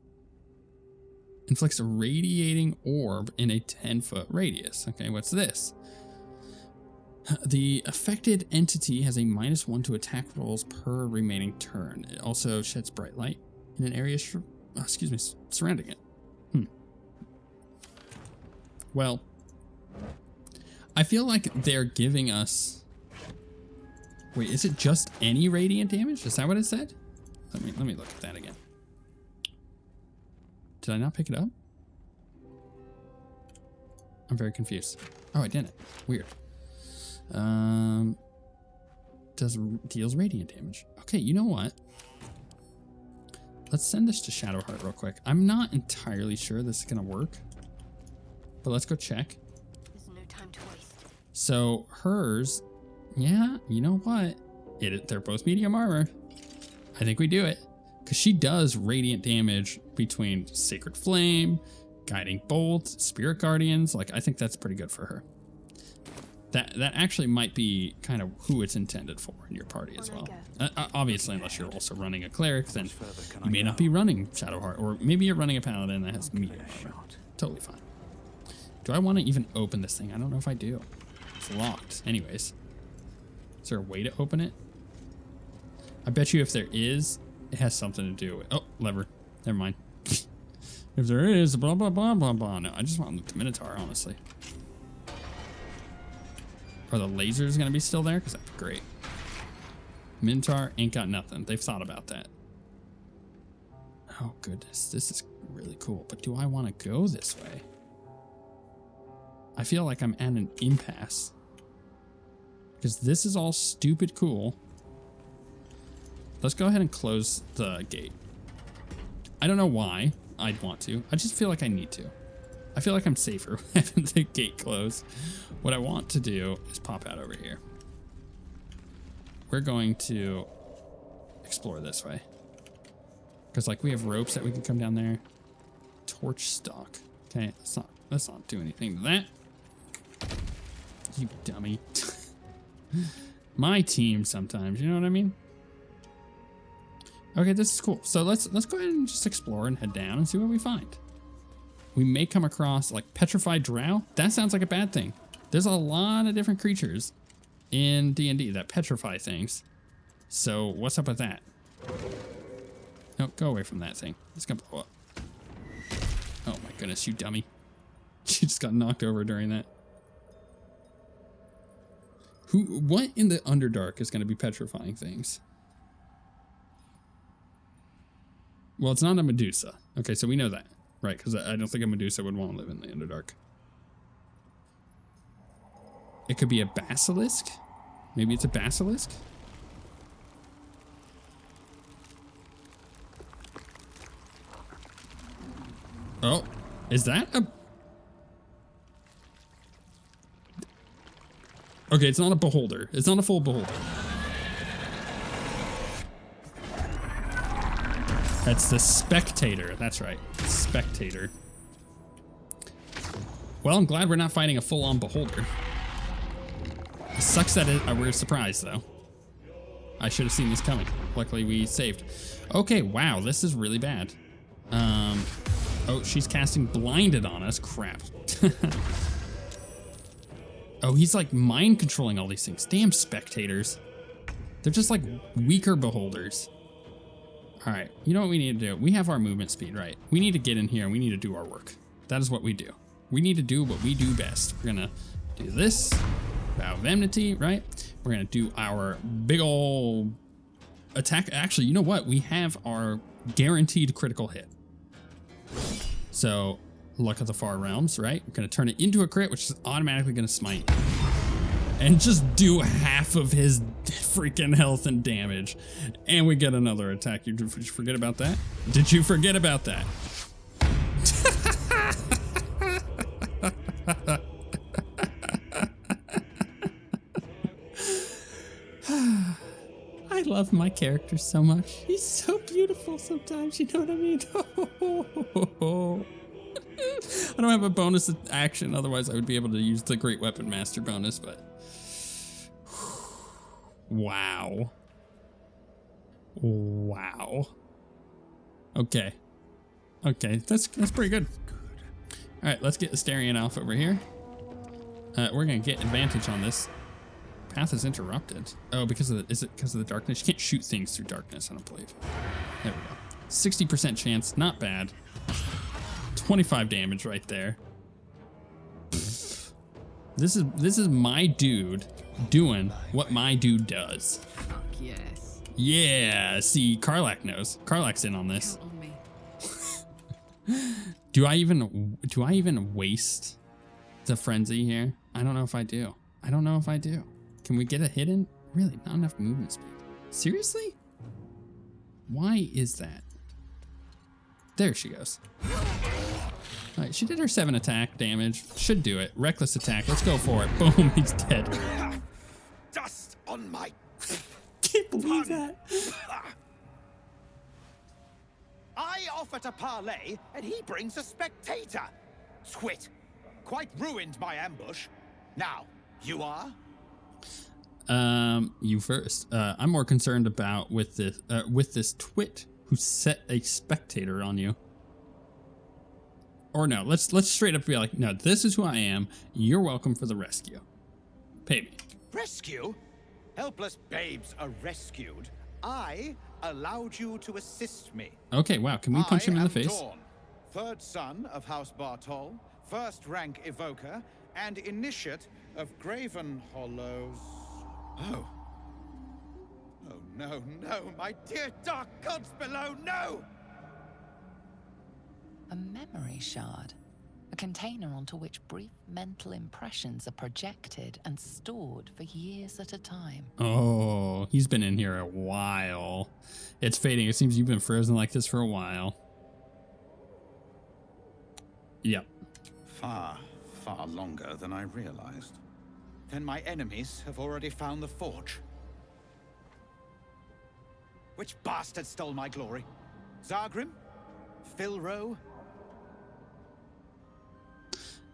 Inflicts a radiating orb in a 10-foot radius. Okay, what's this? The affected entity has a -1 to attack rolls per remaining turn. It also sheds bright light in an area surrounding it. Well, I feel like they're giving us... Wait, is it just any radiant damage? Is that what it said? Let me look at that again. Did I not pick it up? I'm very confused. Oh, I didn't. Weird. Deals radiant damage. Okay, you know what? Let's send this to Shadowheart real quick. I'm not entirely sure this is gonna work, but let's go check. There's no time to waste. So hers, yeah, you know what? They're both medium armor. I think we do it. Because she does radiant damage between Sacred Flame, Guiding Bolt, Spirit Guardians. Like, I think that's pretty good for her. That actually might be kind of who it's intended for in your party as well. Obviously, unless you're also running a cleric, then you may not be running Shadowheart. Or maybe you're running a paladin that has medium armor. Totally fine. Do I want to even open this thing? I don't know if I do. It's locked. Anyways. Is there a way to open it? I bet you if there is, it has something to do with... Oh, lever. Never mind. If there is, blah, blah, blah, blah, blah. No, I just want to look the Minotaur, honestly. Are the lasers going to be still there? Because that'd be great. Minotaur ain't got nothing. They've thought about that. Oh, goodness. This is really cool. But do I want to go this way? I feel like I'm at an impasse. because this is all stupid cool. Let's go ahead and close the gate. I don't know why I'd want to. I just feel like I need to. I feel like I'm safer having the gate closed. What I want to do is pop out over here. We're going to explore this way. Because like we have ropes that we can come down there. Torch stock. Okay, let's not do anything to that. You dummy. My team sometimes, you know what I mean? Okay, this is cool. So let's go ahead and just explore and head down and see what we find. We may come across like petrified drow. That sounds like a bad thing. There's a lot of different creatures in D&D that petrify things. So what's up with that? No, go away from that thing. It's gonna blow up. Oh my goodness, you dummy. She just got knocked over during that. What in the Underdark is gonna be petrifying things? Well, it's not a Medusa. Okay, so we know that, right? Because I don't think a Medusa would want to live in the Underdark. It could be a basilisk. Maybe it's a basilisk. Oh, is that a... Okay, it's not a beholder. It's not a full beholder. That's the Spectator. That's right. Spectator. Well, I'm glad we're not fighting a full-on beholder. It sucks that we're surprised, though. I should have seen this coming. Luckily, we saved. Okay, wow, this is really bad. Oh, she's casting Blinded on us. Crap. Oh, he's like mind controlling all these things. Damn spectators. They're just like weaker beholders. All right, you know what we need to do? We have our movement speed, right? We need to get in here and we need to do our work. That is what we do. We need to do what we do best. We're gonna do this, Vow of Enmity, right? We're gonna do our big ol' attack. Actually, you know what? We have our guaranteed critical hit. So, Luck of the Far Realms, right? We're gonna turn it into a crit, which is automatically gonna smite. And just do half of his freaking health and damage. And we get another attack. Did you forget about that? Did you forget about that? I love my character so much. He's so beautiful sometimes, you know what I mean? I don't have a bonus action, otherwise I would be able to use the Great Weapon Master bonus, but... Wow. Wow. Okay. Okay, that's pretty good. All right, let's get the Asterion Elf over here. We're gonna get advantage on this. Path is interrupted. Oh, is it because of the darkness? You can't shoot things through darkness, I don't believe. There we go. 60% chance, not bad. 25 damage right there. This is my dude doing what my dude does. Fuck yes. Yeah, see, Karlach knows. Karlach's in on this. Do I even waste the frenzy here? I don't know if I do. I don't know if I do. Can we get a hit in? Really, not enough movement speed. Seriously? Why is that? There she goes. All right, she did her 7 attack damage. Should do it. Reckless attack. Let's go for it. Boom, he's dead. Dust on my... Can't believe that. I offer to parley, and he brings a spectator. Twit. Quite ruined my ambush. Now, you are? You first. I'm more concerned about with this twit who set a spectator on you. Or no, let's straight up be like, no, this is who I am. You're welcome for the rescue. Pay me. Rescue? Helpless babes are rescued. I allowed you to assist me. Okay, wow. Can we punch him in the face? Dawn, third son of House Bartol, first rank evoker, and initiate of Graven Hollows. Oh. Oh, no, no, my dear dark gods below, no! A memory shard. A container onto which brief mental impressions are projected and stored for years at a time. Oh, he's been in here a while. It's fading. It seems you've been frozen like this for a while. Yep. Far, far longer than I realized. Then my enemies have already found the forge. Which bastard stole my glory? Zargrim? Philro?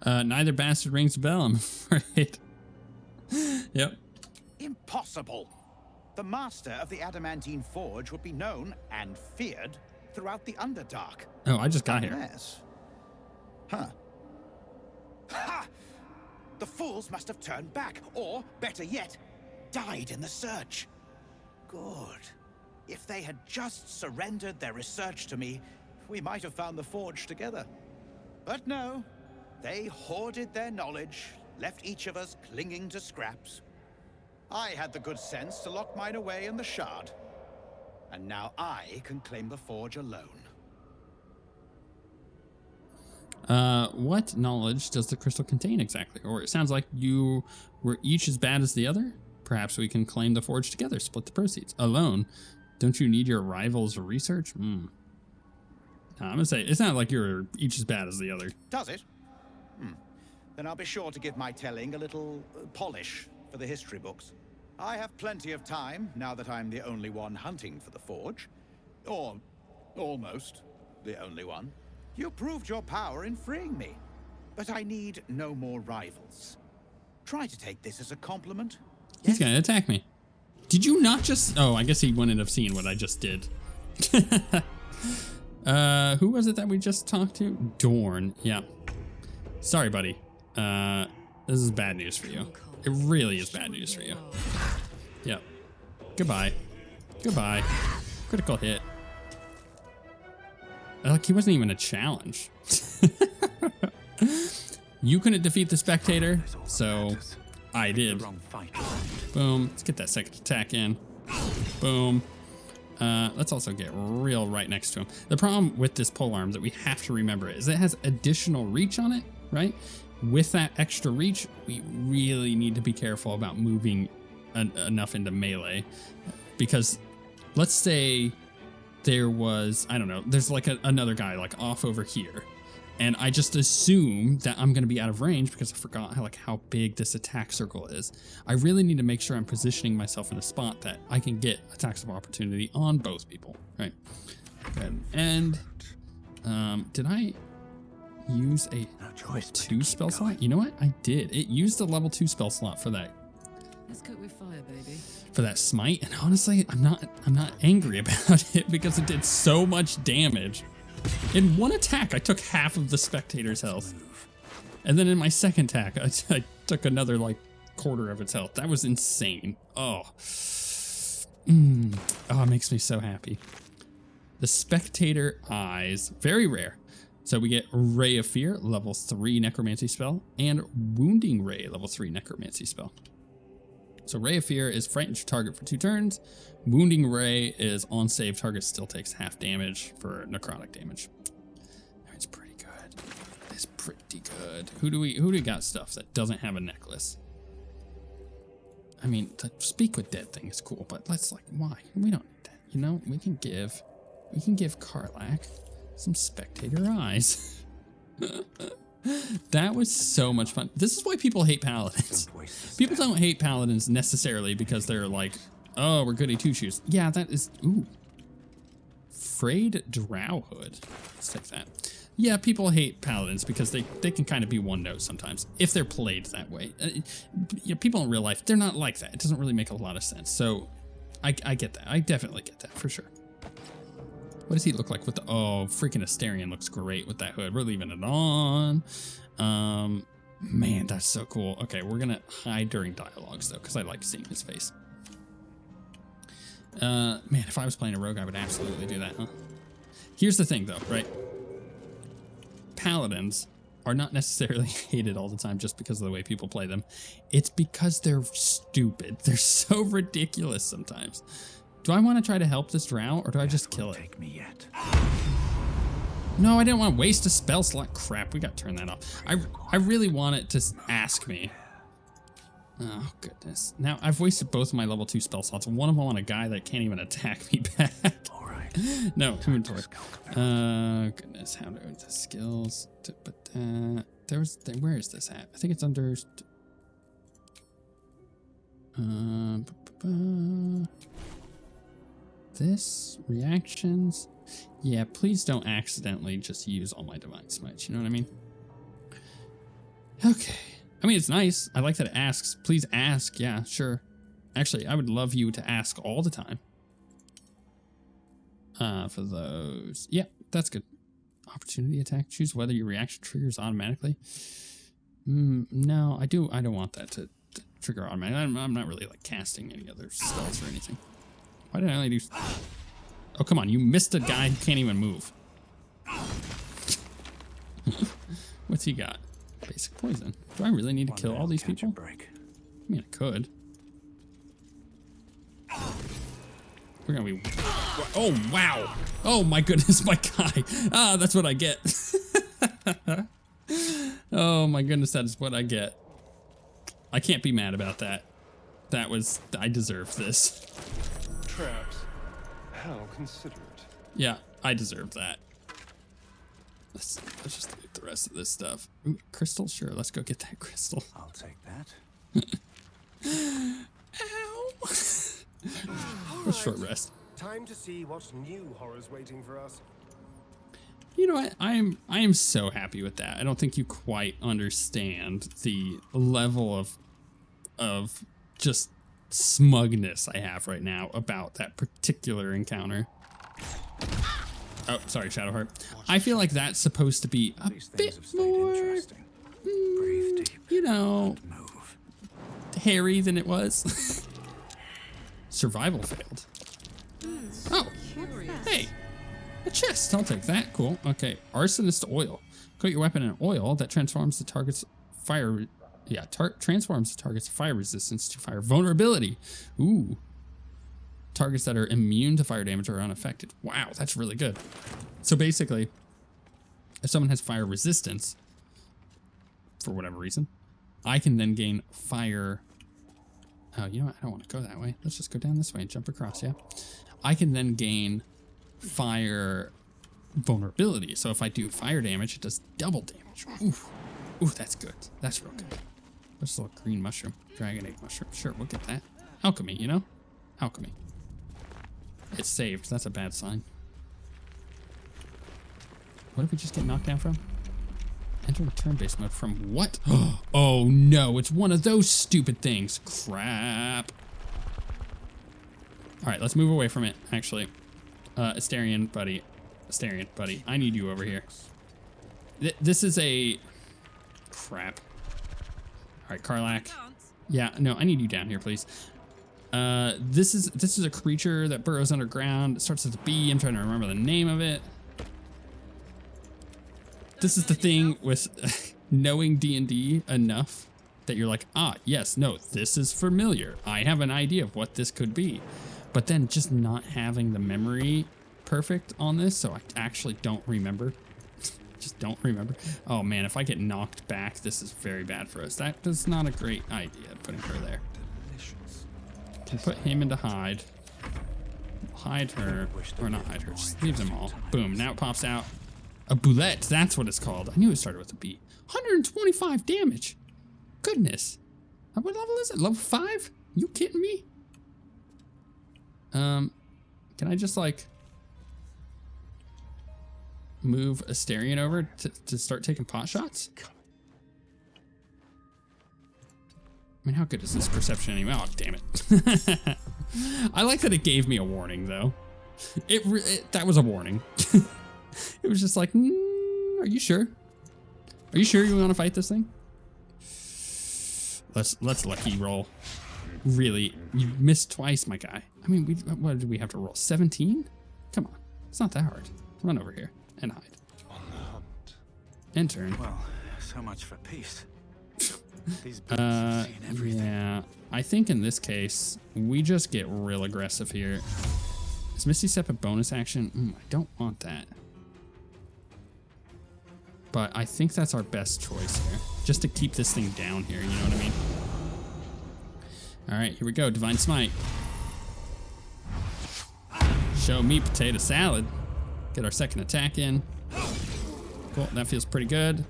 Neither bastard rings a bell, I'm afraid. Yep. Impossible! The master of the adamantine forge would be known and feared throughout the Underdark. Oh, I just got here. Unless... Huh. Ha! The fools must have turned back, or, better yet, died in the search. Good. If they had just surrendered their research to me, we might have found the forge together. But no, they hoarded their knowledge, left each of us clinging to scraps. I had the good sense to lock mine away in the shard. And now I can claim the forge alone. What knowledge does the crystal contain exactly? Or it sounds like you were each as bad as the other? Perhaps we can claim the forge together, split the proceeds. Alone? Don't you need your rival's research? I'm gonna say, it's not like you're each as bad as the other. Does it? Then I'll be sure to give my telling a little polish for the history books. I have plenty of time now that I'm the only one hunting for the forge. Or almost the only one. You proved your power in freeing me. But I need no more rivals. Try to take this as a compliment. He's gonna attack me. Did you not just... Oh, I guess he wouldn't have seen what I just did. Who was it that we just talked to? Dorn. Yeah. Sorry, buddy. This is bad news for you. It really is bad news for you. Yep. Goodbye. Goodbye. Critical hit. Like, he wasn't even a challenge. You couldn't defeat the Spectator, so I did. Boom. Let's get that second attack in. Boom. Let's also get real right next to him. The problem with this polearm that we have to remember is it has additional reach on it, right? With that extra reach, we really need to be careful about moving enough into melee, because let's say there was, I don't know, there's like another guy like off over here, and I just assume that I'm going to be out of range because I forgot how big this attack circle is. I really need to make sure I'm positioning myself in a spot that I can get attacks of opportunity on both people, right? Good. And did I use a level 2 spell slot? You know what? I did. It used a level 2 spell slot for that. Let's cook with fire, baby. For that smite, and honestly, I'm not angry about it because it did so much damage. In one attack, I took half of the Spectator's health, and then in my second attack, I took another like quarter of its health. That was insane. Oh, it makes me so happy. The Spectator eyes, very rare. So we get Ray of Fear, level 3 necromancy spell, and Wounding Ray, level 3 necromancy spell. So Ray of Fear is frightened your target for 2 turns. Wounding Ray is on save, target still takes half damage for necrotic damage. It's pretty good. It's pretty good. Who do we got stuff that doesn't have a necklace? I mean, to speak with dead thing is cool, but let's why? We don't need that. You know, we can give Karlach some Spectator eyes. That was so much fun. This is why people hate paladins. People don't hate paladins necessarily because they're like, oh, we're goody two-shoes. Yeah, that is, ooh. Frayed Drow Hood. Let's take that. Yeah, people hate paladins because they can kind of be one note sometimes if they're played that way. People in real life, they're not like that. It doesn't really make a lot of sense. So I get that. I definitely get that for sure. What does he look like with the, oh, freaking Asterion looks great with that hood. We're leaving it on. Man, that's so cool. Okay, we're gonna hide during dialogues though, because I like seeing his face. Man, if I was playing a rogue, I would absolutely do that, huh? Here's the thing though, right? Paladins are not necessarily hated all the time just because of the way people play them. It's because they're stupid. They're so ridiculous sometimes. Do I want to try to help this drow, or do I just kill it? Take me yet. No, I didn't want to waste a spell slot. Crap, we got to turn that off. I really want it to ask me. Oh, goodness. Now, I've wasted both of my level 2 spell slots. One of them on a guy that can't even attack me back. All right. No, inventory. Goodness, how do the skills? Where is this at? I think it's under... This, reactions. Yeah, please don't accidentally just use all my divine smites, you know what I mean? Okay. I mean, it's nice. I like that it asks. Please ask. Yeah, sure. Actually, I would love you to ask all the time. For those. Yeah, that's good. Opportunity attack. Choose whether your reaction triggers automatically. No, I don't want that to trigger automatically. I'm not really like casting any other spells or anything. Why did I only do... Oh, come on. You missed a guy who can't even move. What's he got? Basic poison. Do I really need to kill all these people? I mean, I could. We're gonna be... Oh, wow. Oh, my goodness, my guy. Ah, that's what I get. Oh, my goodness, that is what I get. I can't be mad about that. That was... I deserve this. Traps. How considerate. Yeah, I deserve that. Let's just loot the rest of this stuff. Ooh, crystal? Sure, let's go get that crystal. I'll take that. Ow! A short rest. Time to see what new horrors waiting for us. You know what? I am so happy with that. I don't think you quite understand the level of just smugness I have right now about that particular encounter. Oh, sorry, Shadowheart. I feel like that's supposed to be a bit more, you know, hairy than it was. Survival failed. Oh, hey, a chest. I'll take that. Cool. Okay, arsonist oil. Coat your weapon in oil that transforms the target's fire. Yeah, transforms the target's fire resistance to fire vulnerability. Ooh. Targets that are immune to fire damage are unaffected. Wow, that's really good. So basically, if someone has fire resistance, for whatever reason, I can then gain fire... Oh, you know what? I don't want to go that way. Let's just go down this way and jump across, yeah? I can then gain fire vulnerability. So if I do fire damage, it does double damage. Ooh, that's good. That's real good. What's a little green mushroom? Dragon egg mushroom. Sure, we'll get that. Alchemy, you know? Alchemy. It's saved. That's a bad sign. What did we just get knocked down from? Enter turn-based mode from what? Oh no, it's one of those stupid things. Crap. All right, let's move away from it, actually. Asterion, buddy. Asterion, buddy. I need you over here. This is a... Crap. All right, Karlach. Yeah, no, I need you down here, please. This is a creature that burrows underground. It starts with a B. I'm trying to remember the name of it. This is the thing with knowing D&D enough that you're like, ah, yes, no, this is familiar. I have an idea of what this could be. But then just not having the memory perfect on this, so I actually don't remember. Just don't remember. Oh man, if I get knocked back, this is very bad for us. That is not a great idea, putting her there. Can put him into hide. Hide her, or not hide her, just leave them all. Boom, now it pops out. A bulette, that's what it's called. I knew it started with a B. 125 damage. Goodness. What level is it? Level 5? You kidding me? Can I just like move Asterion over to start taking pot shots? I mean, how good is this perception anyway? Oh, damn it. I like that it gave me a warning, though. That was a warning. It was just like, are you sure? Are you sure you want to fight this thing? Let's lucky roll. Really, you missed twice, my guy. I mean, what did we have to roll? 17? Come on, it's not that hard. Run over here and hide. On the hunt. And turn. Well, so much for peace. These beasts have seen everything. Yeah, I think in this case, we just get real aggressive here. Is Misty Step a bonus action? I don't want that. But I think that's our best choice here. Just to keep this thing down here, you know what I mean? All right, here we go. Divine Smite. Show me potato salad. Get our second attack in. Cool, that feels pretty good.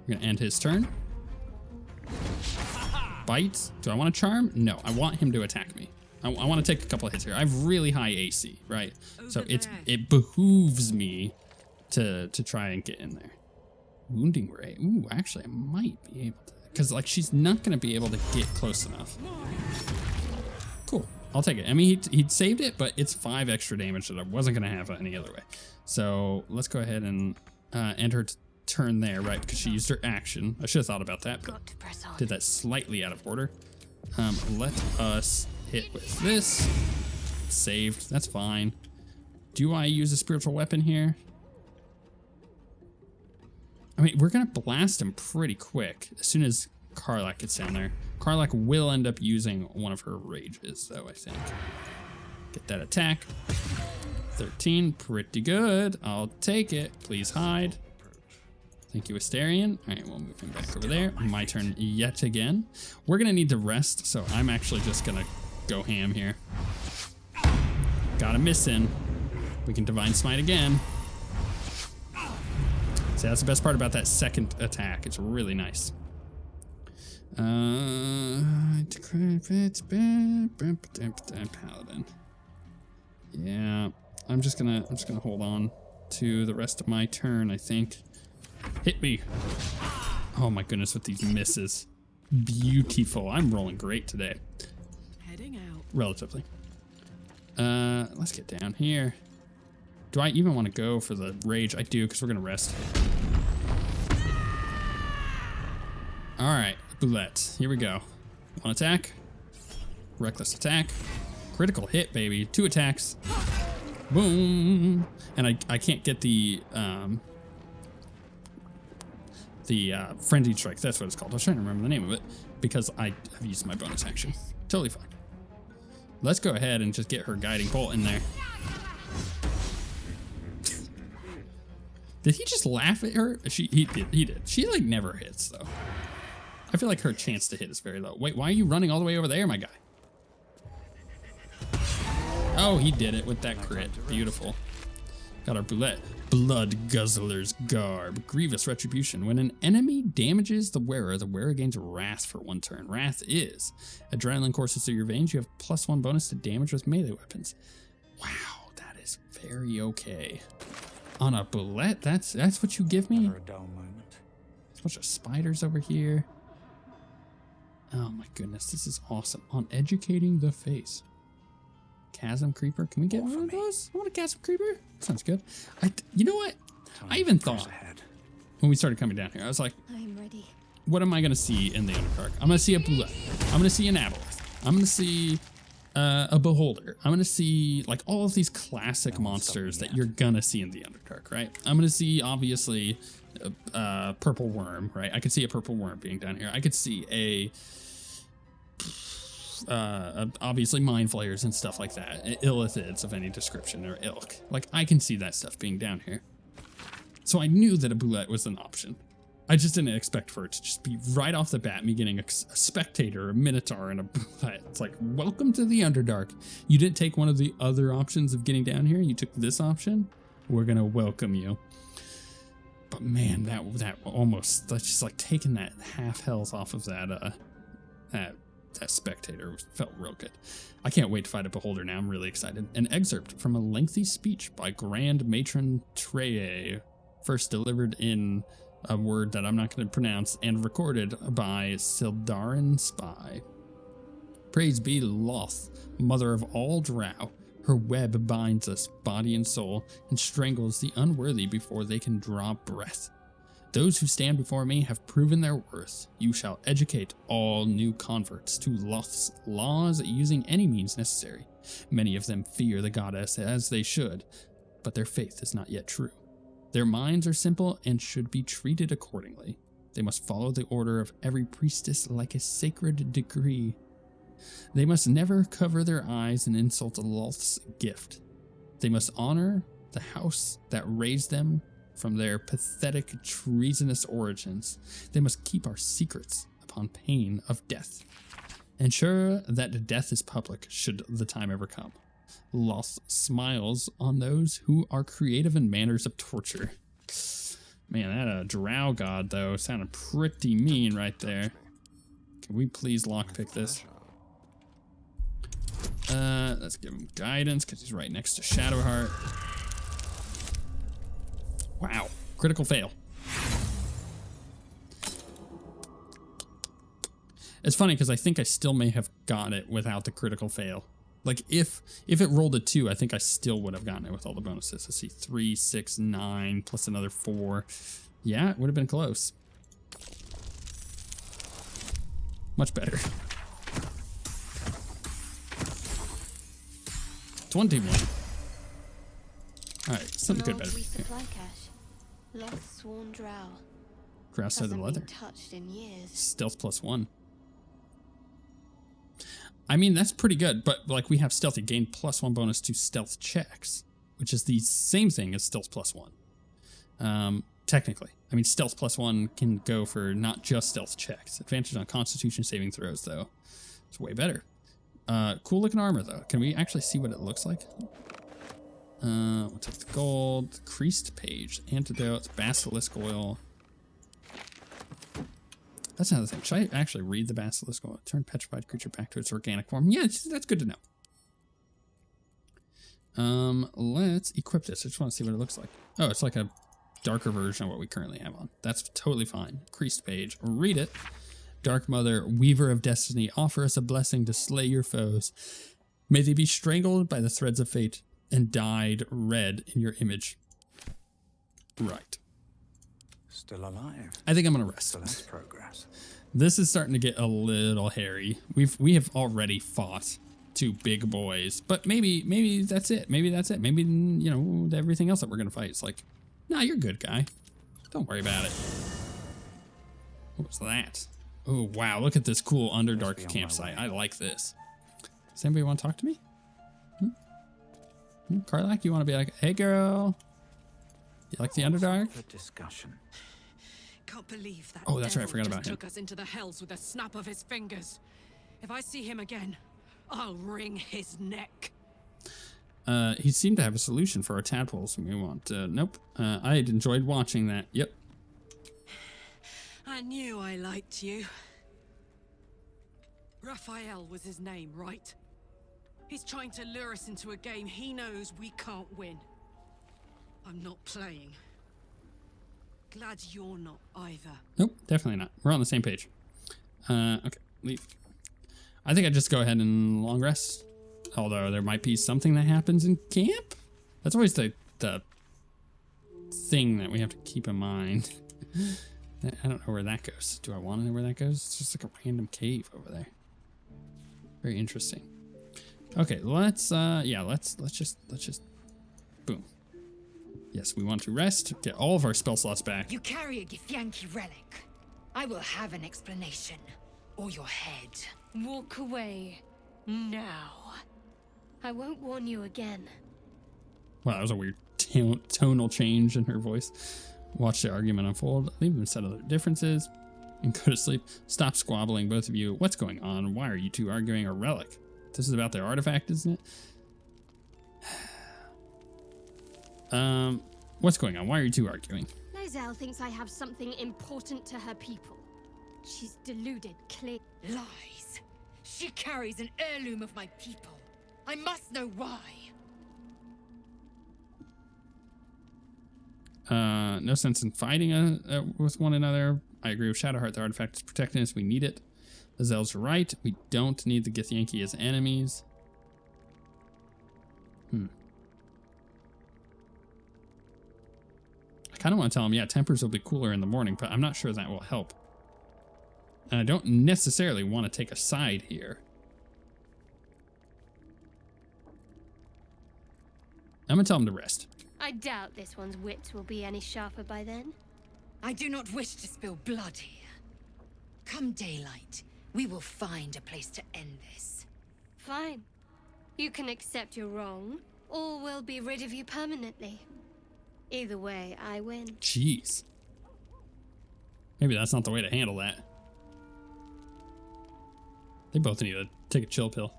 We're gonna end his turn. Bite. Do I want to charm? No, I want him to attack me. I want to take a couple of hits here. I have really high AC, right? So it behooves me to try and get in there. Wounding Ray. Ooh, actually, I might be able to. Because, like, she's not going to be able to get close enough. Cool. I'll take it. I mean, he saved it, but it's 5 extra damage that I wasn't going to have any other way. So let's go ahead and end her turn there, right? Because she used her action. I should have thought about that, but did that slightly out of order. Let us hit with this. Saved. That's fine. Do I use a spiritual weapon here? I mean, we're going to blast him pretty quick as soon as Karlach gets down there. Karlach will end up using one of her rages, though, I think. Get that attack. 13, pretty good. I'll take it. Please hide. Thank you, Asterion. All right, we'll move him back over there. My turn yet again. We're going to need to rest, so I'm actually just going to go ham here. Got a miss in. We can Divine Smite again. See, that's the best part about that second attack. It's really nice. Paladin. Yeah, I'm just gonna hold on to the rest of my turn, I think. Hit me. Oh my goodness, with these misses. Beautiful. I'm rolling great today. Heading out. Relatively. Let's get down here. Do I even want to go for the rage? I do, because we're going to rest. All right, bulette. Here we go. 1 attack. Reckless attack. Critical hit, baby. 2 attacks. Boom. And I can't get the frenzied strike. That's what it's called. I was trying to remember the name of it because I have used my bonus action. Totally fine. Let's go ahead and just get her guiding bolt in there. Did he just laugh at her? He did. She like never hits though. I feel like her chance to hit is very low. Wait, why are you running all the way over there, my guy? Oh, he did it with that crit. Beautiful. Got our bulette. Blood Guzzler's Garb. Grievous Retribution. When an enemy damages the wearer gains Wrath for 1 turn. Wrath is adrenaline courses through your veins. You have +1 bonus to damage with melee weapons. Wow, that is very okay. On a bulette, that's what you give me? For a dull moment. There's a bunch of spiders over here. Oh my goodness, this is awesome. On Educating the Face. Chasm Creeper. Can we get one of those? I want a Chasm Creeper. Sounds good. You know what? I even thought when we started coming down here, I was like, I'm ready. What am I going to see in the Underdark? I'm going to see a bulette. I'm going to see an aboleth. I'm going to see a beholder. I'm going to see like all of these classic monsters that you're going to see in the Underdark, right? I'm going to see obviously a purple worm, right? I could see a purple worm being down here. I could see obviously mind flayers and stuff like that. Illithids of any description or ilk. Like I can see that stuff being down here. So I knew that a bulette was an option. I just didn't expect for it to just be right off the bat me getting a spectator, a minotaur, and a bulette. It's like, welcome to the Underdark. You didn't take one of the other options of getting down here. You took this option. We're gonna welcome you. But man, that almost, that's just like taking that half health off of that spectator felt real good. I can't wait to fight a beholder now. I'm really excited. An excerpt from a lengthy speech by Grand Matron Treye, first delivered in a word that I'm not going to pronounce and recorded by Sildarin Spy. Praise be Loth, mother of all drow. Her web binds us, body and soul, and strangles the unworthy before they can draw breath. Those who stand before me have proven their worth. You shall educate all new converts to Loth's laws using any means necessary. Many of them fear the goddess as they should, but their faith is not yet true. Their minds are simple and should be treated accordingly. They must follow the order of every priestess like a sacred decree. They must never cover their eyes and insult Loth's gift. They must honor the house that raised them from their pathetic, treasonous origins. They must keep our secrets upon pain of death. Ensure that death is public should the time ever come. Lost smiles on those who are creative in manners of torture. Man, that drow god, though, sounded pretty mean right there. Can we please lockpick this? Let's give him guidance because he's right next to Shadowheart. Wow, critical fail. It's funny because I think I still may have gotten it without the critical fail. Like if it rolled a 2, I think I still would have gotten it with all the bonuses. Let's see, 3, 6, 9 plus another 4. Yeah, it would have been close. Much better. 21. All right, something good better. Resupply cache. Lost sworn drow. Grass side of the leather. Touched in years. Stealth +1. I mean, that's pretty good, but like we have stealthy, gain +1 bonus to stealth checks, which is the same thing as stealth +1. Technically. I mean, stealth +1 can go for not just stealth checks. Advantage on constitution saving throws, though. It's way better. Cool looking armor, though. Can we actually see what it looks like? We'll take the gold, creased page, antidotes, basilisk oil. That's another thing. Should I actually read the basilisk oil? Turn petrified creature back to its organic form. Yeah, that's good to know. Let's equip this. I just want to see what it looks like. Oh, it's like a darker version of what we currently have on. That's totally fine. Creased page. Read it. Dark Mother, Weaver of Destiny, offer us a blessing to slay your foes. May they be strangled by the threads of fate and dyed red in your image. Right. Still alive. I think I'm gonna rest. So that's progress. This is starting to get a little hairy. We have already fought 2 big boys, but maybe that's it. Maybe that's it. Maybe, you know, everything else that we're gonna fight is like, nah, you're good, guy. Don't worry about it. What was that? Oh, wow. Look at this cool Underdark campsite. I like this. Does anybody want to talk to me? Karlach, you want to be like, hey, girl. You like the Underdark? The discussion. Can't believe that. Oh, that's right. I forgot just about him. Took us into the hells with a snap of his fingers. If I see him again, I'll wring his neck. He seemed to have a solution for our tadpoles. We want, nope. I had enjoyed watching that. Yep. I knew I liked you. Raphael was his name, right? He's trying to lure us into a game he knows we can't win. I'm not playing. Glad you're not either. Nope, definitely not. We're on the same page. Okay, leave. I think I just go ahead and long rest. Although there might be something that happens in camp. That's always the thing that we have to keep in mind. I don't know where that goes. Do I want to know where that goes? It's just like a random cave over there. Very interesting. Okay, let's just boom. Yes, we want to rest, get all of our spell slots back. You carry a Githyanki relic. I will have an explanation. Or your head. Walk away. Now. I won't warn you again. Wow, that was a weird tonal change in her voice. Watch the argument unfold. Leave them settle their differences. And go to sleep. Stop squabbling, both of you. What's going on? Why are you two arguing a relic? This is about their artifact, isn't it? What's going on? Why are you two arguing? Lozelle thinks I have something important to her people. She's deluded, clear. Lies. She carries an heirloom of my people. I must know why. No sense in fighting with one another. I agree with Shadowheart. The artifact is protecting us. We need it. Lozelle's right. We don't need the Githyanki as enemies. I kind of want to tell him, yeah, tempers will be cooler in the morning, but I'm not sure that will help. And I don't necessarily want to take a side here. I'm going to tell him to rest. I doubt this one's wits will be any sharper by then. I do not wish to spill blood here. Come daylight, we will find a place to end this. Fine. You can accept you're wrong, or we'll be rid of you permanently. Either way, I win. Jeez. Maybe that's not the way to handle that. They both need to take a chill pill.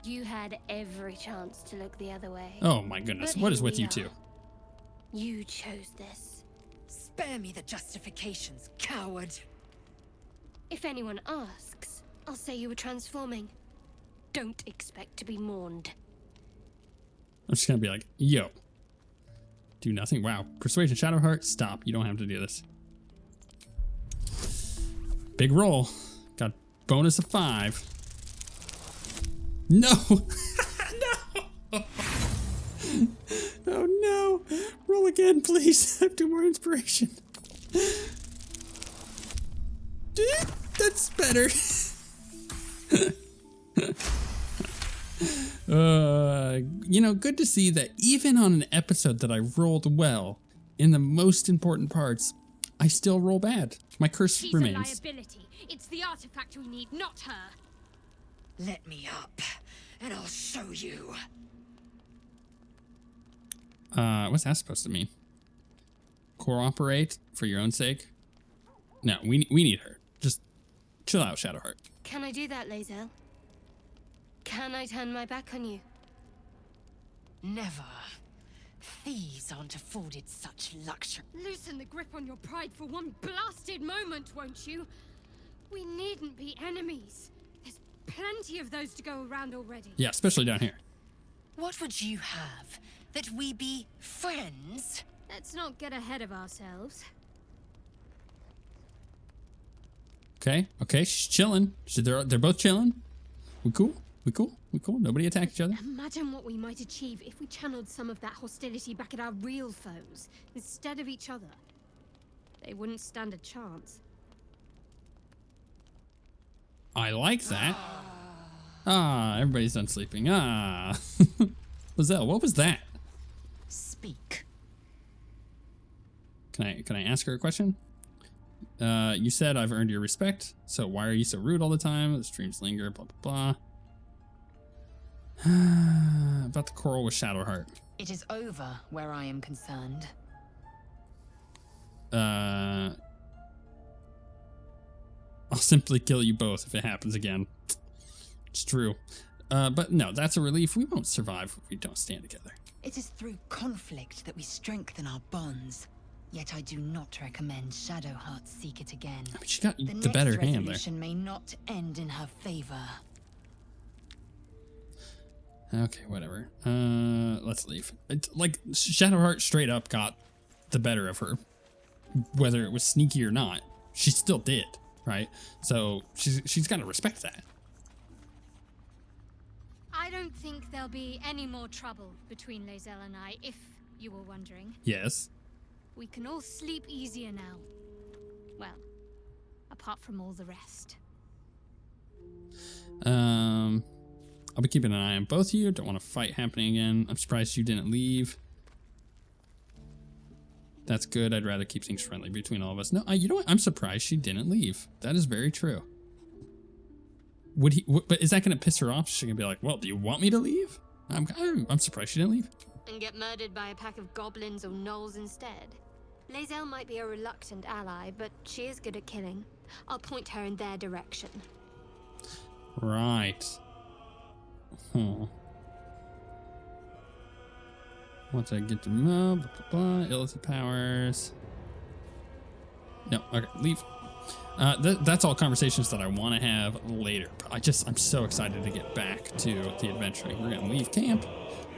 You had every chance to look the other way. Oh my goodness, But what is here with we you are. two? You chose this. Spare me the justifications, coward. If anyone asks, I'll say you were transforming. Don't expect to be mourned. I'm just gonna be like, yo. Do nothing. Wow. Persuasion, Shadowheart, stop. You don't have to do this. Big roll. Got bonus of 5. No! No! Oh no! Roll again, please. I have 2 more inspiration. That's better. You know, good to see that even on an episode that I rolled well, in the most important parts, I still roll bad. My curse She's remains. a liability. It's the artifact we need, not her. Let me up, and I'll show you. What's that supposed to mean? Cooperate for your own sake? No, we need her. Just chill out, Shadowheart. Can I do that, Lae'zel? Can I turn my back on you? Never. Thieves aren't afforded such luxury. Loosen the grip on your pride for one blasted moment, won't you? We needn't be enemies. There's plenty of those to go around already. Yeah, especially down here. What would you have? That we be friends? Let's not get ahead of ourselves. Okay, she's chilling. They're both chilling. We cool? We cool? We cool? Nobody attack each other? Imagine what we might achieve if we channeled some of that hostility back at our real foes, instead of each other. They wouldn't stand a chance. I like that. Ah, everybody's done sleeping. Ah. Lae'zel, what was that? Speak. Can I ask her a question? You said I've earned your respect, so why are you so rude all the time? The streams linger, blah, blah, blah. About the quarrel with Shadowheart. It is over where I am concerned. I'll simply kill you both if it happens again. It's true. But no, that's a relief. We won't survive if we don't stand together. It is through conflict that we strengthen our bonds. Yet I do not recommend Shadowheart seek it again. I mean, she got the next better hand there. resolution may not end in her favor. Okay, whatever. Let's leave. Like, Shadowheart straight up got the better of her. Whether it was sneaky or not, she still did, right? So she's got to respect that. I don't think there'll be any more trouble between Lae'zel and I, if you were wondering. Yes. We can all sleep easier now. Well, apart from all the rest. I'll be keeping an eye on both of you. Don't want a fight happening again. I'm surprised you didn't leave. That's good. I'd rather keep things friendly between all of us. No, you know what? I'm surprised she didn't leave. That is very true. But is that going to piss her off? She's going to be like, well, do you want me to leave? I'm surprised she didn't leave. And get murdered by a pack of goblins or gnolls instead. Lae'zel might be a reluctant ally, but she is good at killing. I'll point her in their direction. Right. Once I get to blah, blah, blah, illicit powers. No, okay, leave. That's all conversations that I want to have later. I'm so excited to get back to the adventuring. We're gonna leave camp.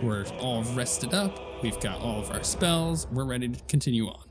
We're all rested up. We've got all of our spells. We're ready to continue on.